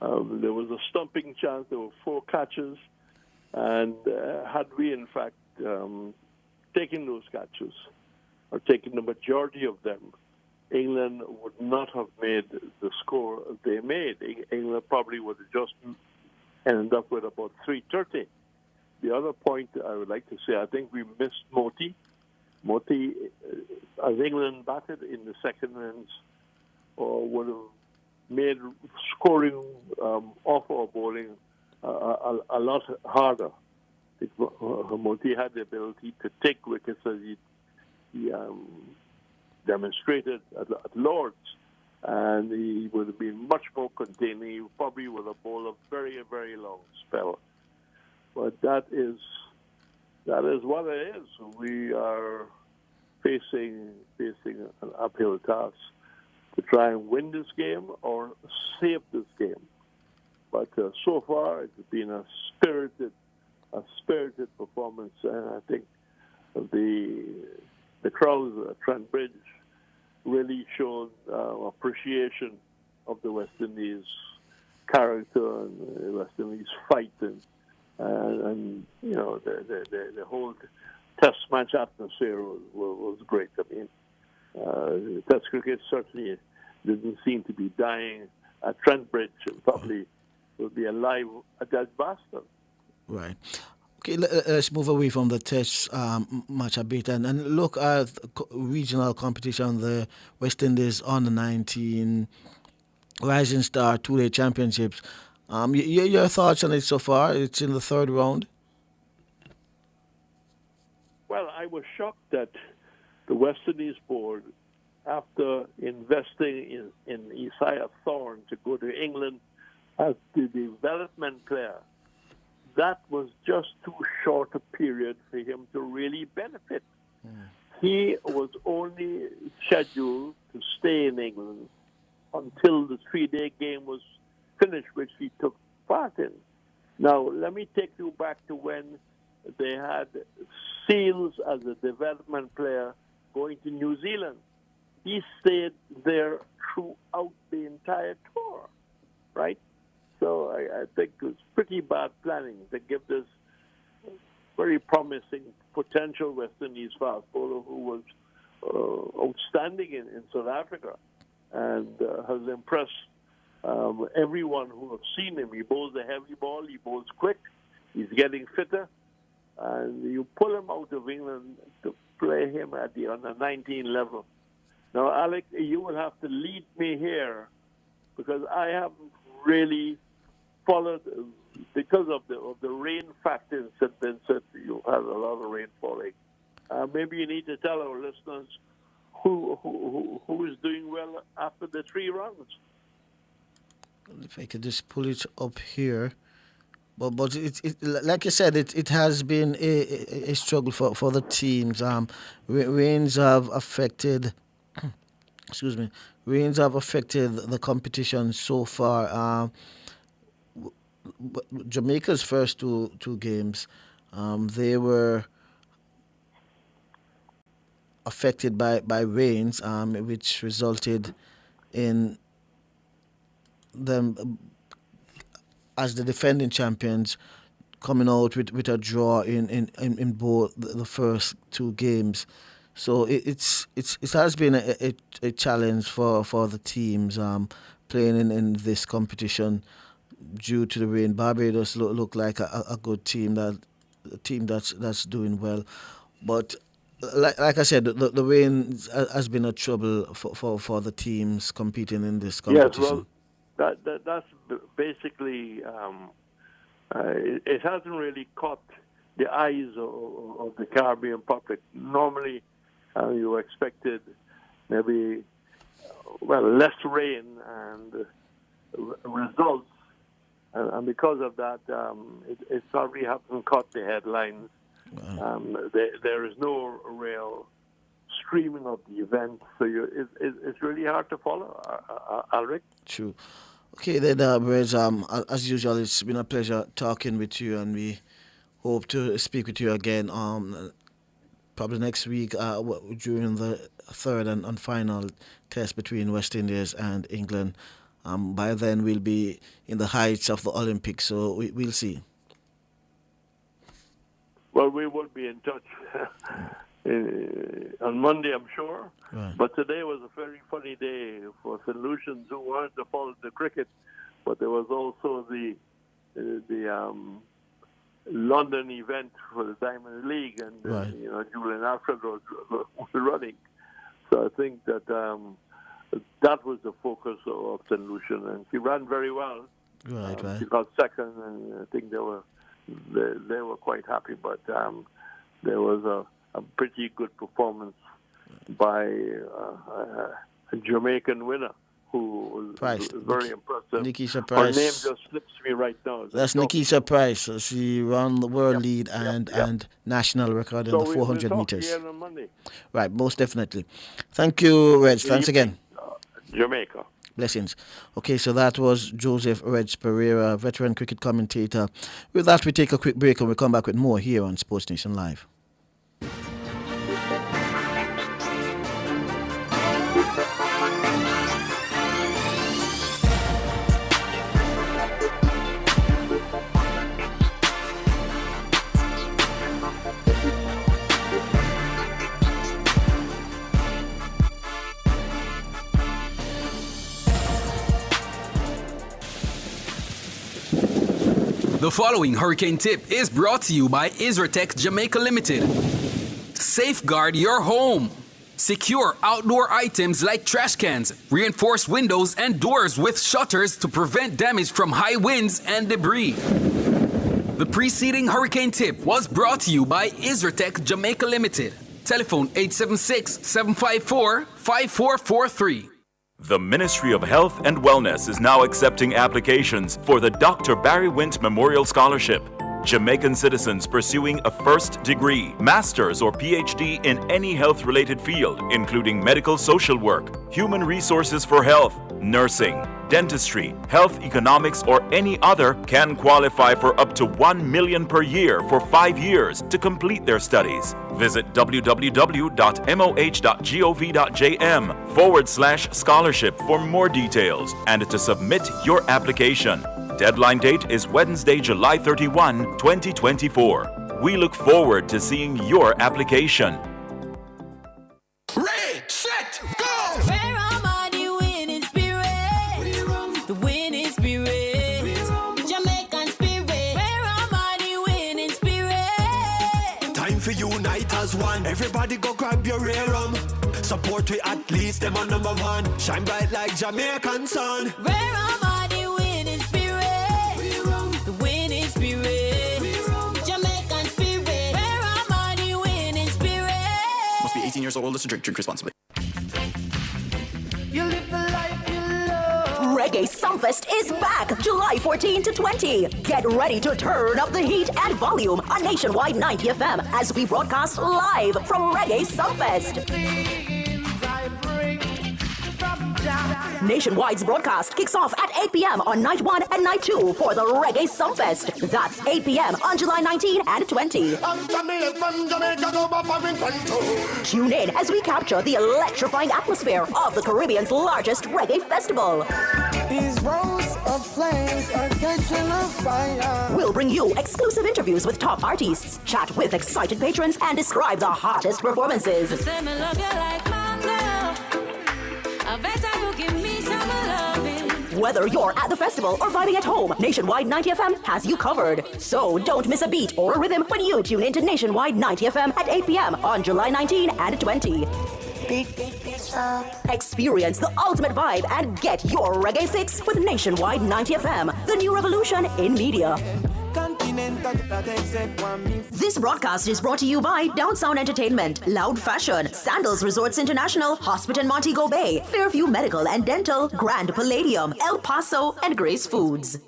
There was a stumping chance. There were 4 catches, and had we in fact taken those catches, or taken the majority of them, England would not have made the score they made. England probably would have just ended up with about 330. The other point I would like to say, I think we missed Moti. Moti, as England batted in the second innings, would have made scoring off our bowling a lot harder. Hamilton had the ability to take wickets as he demonstrated at Lords, and he would have been much more contained. He probably would have bowled a very, very long spell. But that is what it is. We are facing an uphill task to try and win this game or save this game. But so far, it's been a spirited performance, and I think the crowds at Trent Bridge really showed appreciation of the West Indies character and the West Indies fight, and you know the whole Test match atmosphere was great. I mean, Test cricket certainly didn't seem to be dying at Trent Bridge, and probably will be alive at Edgbaston. Right. Okay, let's move away from the Test match a bit and look at regional competition. The West Indies Under-19 Rising Star Two-Day Championships. Your thoughts on it so far? It's in the third round. Well, I was shocked that the West Indies board, after investing in Isaiah Thorne to go to England as the development player, that was just too short a period for him to really benefit. He was only scheduled to stay in England until the 3-day game was finished, which he took part in. Now, let me take you back to when they had Seals as a development player going to New Zealand. He stayed there throughout the entire tour, right? So I think it was pretty bad planning to give this very promising potential West Indies fast bowler who was outstanding in South Africa and has impressed everyone who have seen him. He bowls a heavy ball, he bowls quick, he's getting fitter, and you pull him out of England to play him at the Under-19 level. Now, Alec, you will have to lead me here because I haven't really followed because of the rain factor in St. Vincent. You had a lot of rain falling. Maybe you need to tell our listeners who is doing well after the 3 rounds. If I could just pull it up here. But it like you said, it has been a struggle for the teams. Rains have affected. Excuse me. Rains have affected the competition so far. Jamaica's first two games, they were affected by rains, which resulted in them as the defending champions coming out with a draw in both the first 2 games. So it has been a challenge for the teams playing in this competition due to the rain. Barbados look like a good team, that's doing well, but like I said, the rain has been a trouble for the teams competing in this competition. Yes, well, that's basically it hasn't really caught the eyes of the Caribbean public. Normally, you expected maybe less rain and results, and because of that, it probably hasn't caught the headlines. Wow. There is no real streaming of the event, so it's really hard to follow, Alric. True. Okay, then, Brez, as usual, it's been a pleasure talking with you, and we hope to speak with you again probably next week during the third and final test between West Indies and England. By then, we'll be in the heights of the Olympics, so we'll see. Well, we will be in touch on Monday, I'm sure. Right. But today was a very funny day for St. Lucians who wanted to follow the cricket. But there was also the London event for the Diamond League, and right. Julian Alfred was running. So I think that that was the focus of St. Lucian, and she ran very well. Right. She got second, and I think there were they were quite happy. But there was a pretty good performance by a Jamaican winner who was very impressive. Nikisha Her name Price. just slips me right now. That's Nikisha Price. She won the world lead and national record in the 400 meters. Here on Monday. Right, most definitely. Thank you, Reg. Thanks again. Jamaica. Blessings. Okay, so that was Joseph Reg Pereira, veteran cricket commentator. With that, we take a quick break and we'll come back with more here on Sports Nation Live. The following hurricane tip is brought to you by Isratech Jamaica Limited. Safeguard your home. Secure outdoor items like trash cans, reinforce windows and doors with shutters to prevent damage from high winds and debris. The preceding hurricane tip was brought to you by Isratech Jamaica Limited. Telephone 876-754-5443. The Ministry of Health and Wellness is now accepting applications for the Dr. Barry Wint Memorial Scholarship. Jamaican citizens pursuing a first degree, master's or PhD in any health-related field, including medical social work, human resources for health, nursing, dentistry, health economics, or any other, can qualify for up to $1 million per year for 5 years to complete their studies. Visit www.moh.gov.jm/scholarship for more details and to submit your application. Deadline date is Wednesday, July 31, 2024. We look forward to seeing your application. Ready, set, go! Where am I, the winning spirit? The winning spirit. Jamaican spirit. Where am I, the winning spirit? Time for unite as one. Everybody go grab your rear rum. Support we at least them on number one. Shine bright like Jamaican sun. Where am I, the winning spirit? The winning spirit. Jamaican spirit. Where am I, the winning spirit? Must be 18 years old. Listen, drink responsibly. You live the life you love. Reggae Sumfest is back July 14 to 20. Get ready to turn up the heat and volume on Nationwide 90 FM as we broadcast live from Reggae Sumfest. Nationwide's broadcast kicks off at 8 p.m. on night 1 and night 2 for the Reggae Sumfest. That's 8 p.m. on July 19 and 20. Tune in as we capture the electrifying atmosphere of the Caribbean's largest reggae festival. These rows of flames are catching a fire. We'll bring you exclusive interviews with top artists, chat with excited patrons, and describe the hottest performances. Whether you're at the festival or vibing at home, Nationwide 90 FM has you covered. So don't miss a beat or a rhythm when you tune into Nationwide 90 FM at 8 p.m. on July 19 and 20. Experience the ultimate vibe and get your reggae fix with Nationwide 90 FM, the new revolution in media. This broadcast is brought to you by Downsound Entertainment, Loud Fashion, Sandals Resorts International, Hospital Montego Bay, Fairview Medical and Dental, Grand Palladium, El Paso, and Grace Foods.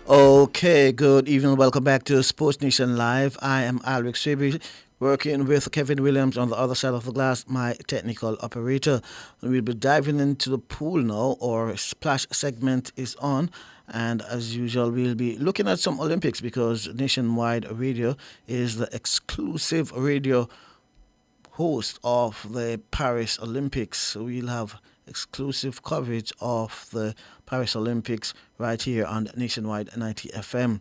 Okay, good evening. Welcome back to Sports Nation Live. I am Alric Sebi, working with Kevin Williams on the other side of the glass, my technical operator. We'll be diving into the pool now. Our splash segment is on. And as usual, we'll be looking at some Olympics because Nationwide Radio is the exclusive radio host of the Paris Olympics. So we'll have exclusive coverage of the Paris Olympics right here on Nationwide 90 FM.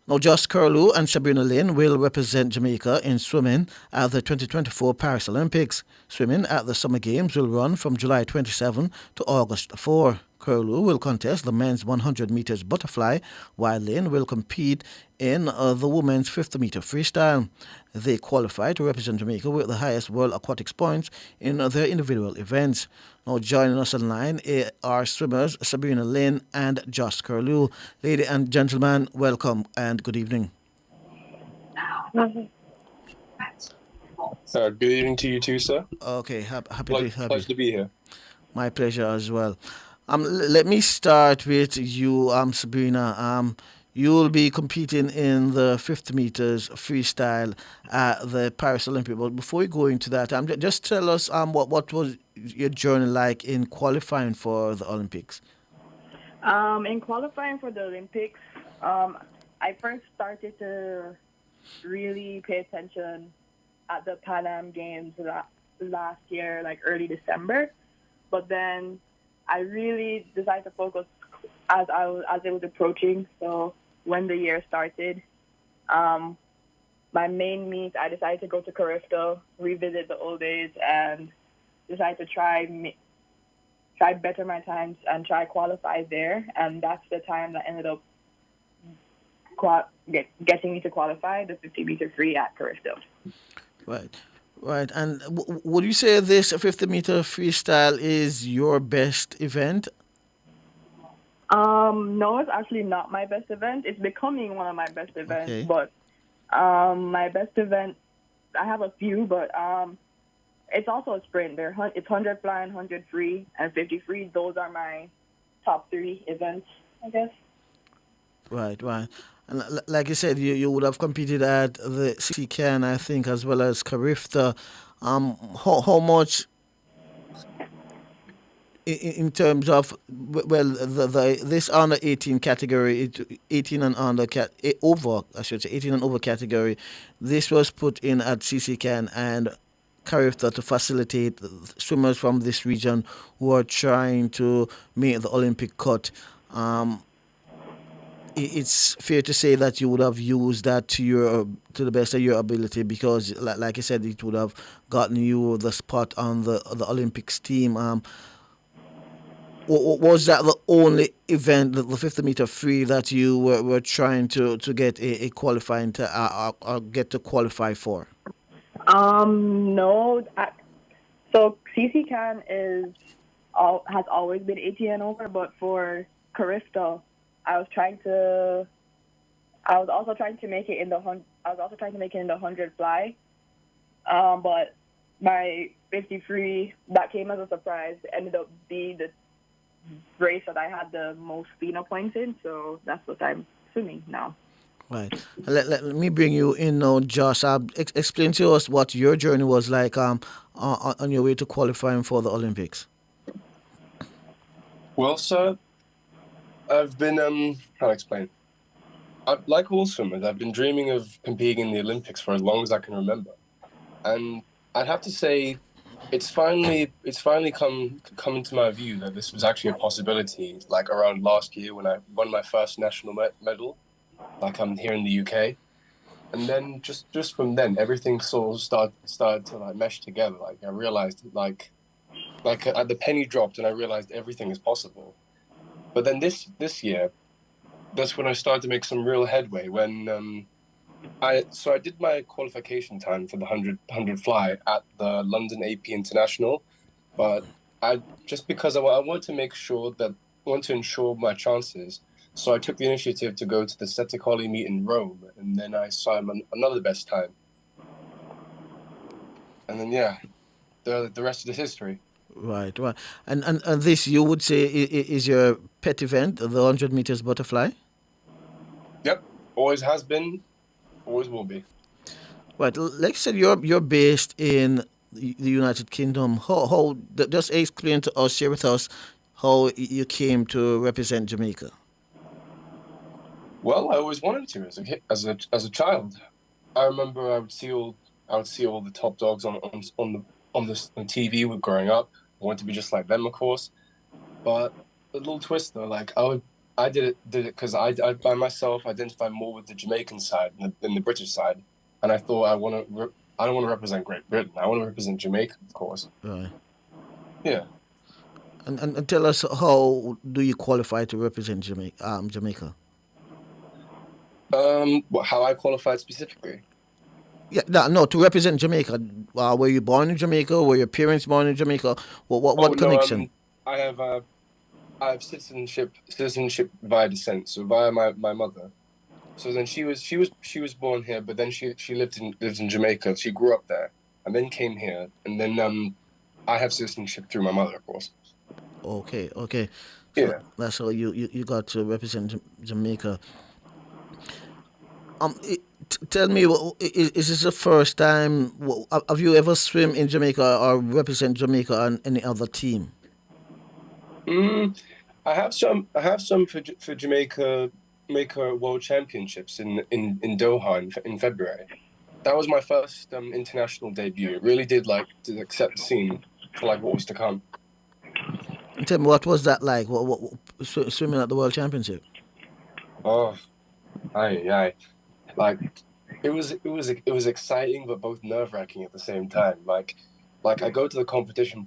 Now, Josh Curlew and Sabrina Lynn will represent Jamaica in swimming at the 2024 Paris Olympics. Swimming at the Summer Games will run from July 27 to August 4. Curlew will contest the men's 100 meters butterfly, while Lynn will compete in the women's 50 meter freestyle. They qualify to represent Jamaica with the highest world aquatics points in their individual events. Now joining us online are swimmers Sabrina Lynn and Josh Curlew. Ladies and gentlemen, welcome and good evening. Good evening to you too, sir. Okay, happy Pleasure to be here. My pleasure as well. Let me start with you, Sabrina. You'll be competing in the 50 meters freestyle at the Paris Olympics. But before we go into that, just tell us what was your journey like in qualifying for the Olympics? In qualifying for the Olympics, I first started to really pay attention at the Pan Am Games last year, like early December. But then I really decided to focus as it was approaching. So when the year started, my main meet, I decided to go to Carifto, revisit the old days, and decided to try better my times and try qualify there. And that's the time that ended up getting me to qualify the 50 meter free at Carifto. Right. And would you say this 50 meter freestyle is your best event? No, it's actually not my best event. It's becoming one of my best events. Okay. But my best event, I have a few, but it's also a sprint. It's 100 flying, 100 free, and 50 free. Those are my top 3 events, I guess. Right. And like you said, you would have competed at the CCAN, I think, as well as Carifta. How much, in terms of, this under 18 category, 18 and under, 18 and over category, this was put in at CCAN and Carifta to facilitate swimmers from this region who are trying to make the Olympic cut. It's fair to say that you would have used that to the best of your ability, because, like I said, it would have gotten you the spot on the Olympics team. Was that the only event, the 50 meter free, that you were trying to get a qualifying or get to qualify for? No. So CCCAN has always been 18 and over, but for Carifta, I was also trying to make it in the 100 fly, but my 50 free, that came as a surprise. It ended up being the race that I had the most FINA points in, so that's what I'm swimming now. Right. Let me bring you in now, Josh. Explain to us what your journey was like on your way to qualifying for the Olympics. Well, sir, I've been, how to explain? Like all swimmers, I've been dreaming of competing in the Olympics for as long as I can remember. And I'd have to say, it's finally come into my view that this was actually a possibility, like around last year when I won my first national medal, like I'm here in the UK. And then just from then, everything sort of started to like mesh together. Like I realized, like the penny dropped and I realized everything is possible. But then this year, that's when I started to make some real headway. When I did my qualification time for the 100 fly at the London AP International, but because I wanted to ensure my chances, so I took the initiative to go to the Seticoli meet in Rome, and then I saw another best time. And then the rest is history. Right. And this, you would say, is your pet event, the 100 meters butterfly? Yep. Always has been, always will be. Right. Like I said, you're based in the United Kingdom. How just explain to us, share with us, how you came to represent Jamaica. Well, I always wanted to as a child. I remember I would see all the top dogs on TV with growing up. I wanted to be just like them, of course. But a little twist though, like I did it because I by myself identify more with the Jamaican side than the British side, and I thought I don't want to represent Great Britain. I want to represent Jamaica, of course. Right. Yeah. And tell us, how do you qualify to represent Jamaica? How I qualified specifically? Yeah, no, to represent Jamaica. Were you born in Jamaica? Were your parents born in Jamaica? What connection? I have citizenship via descent, so via my mother. So then she was born here, but then she lived in Jamaica. She grew up there and then came here, and then I have citizenship through my mother, of course. Okay. So yeah, that's how you got to represent Jamaica. Tell me, is this the first time? Have you ever swim in Jamaica or represent Jamaica on any other team? I have some for Jamaica World Championships in Doha in February. That was my first international debut. It really did to set the scene for what was to come. And tell me, what was that like? Swimming at the World Championship? Oh, aye. It was exciting, but both nerve-wracking at the same time. I go to the competition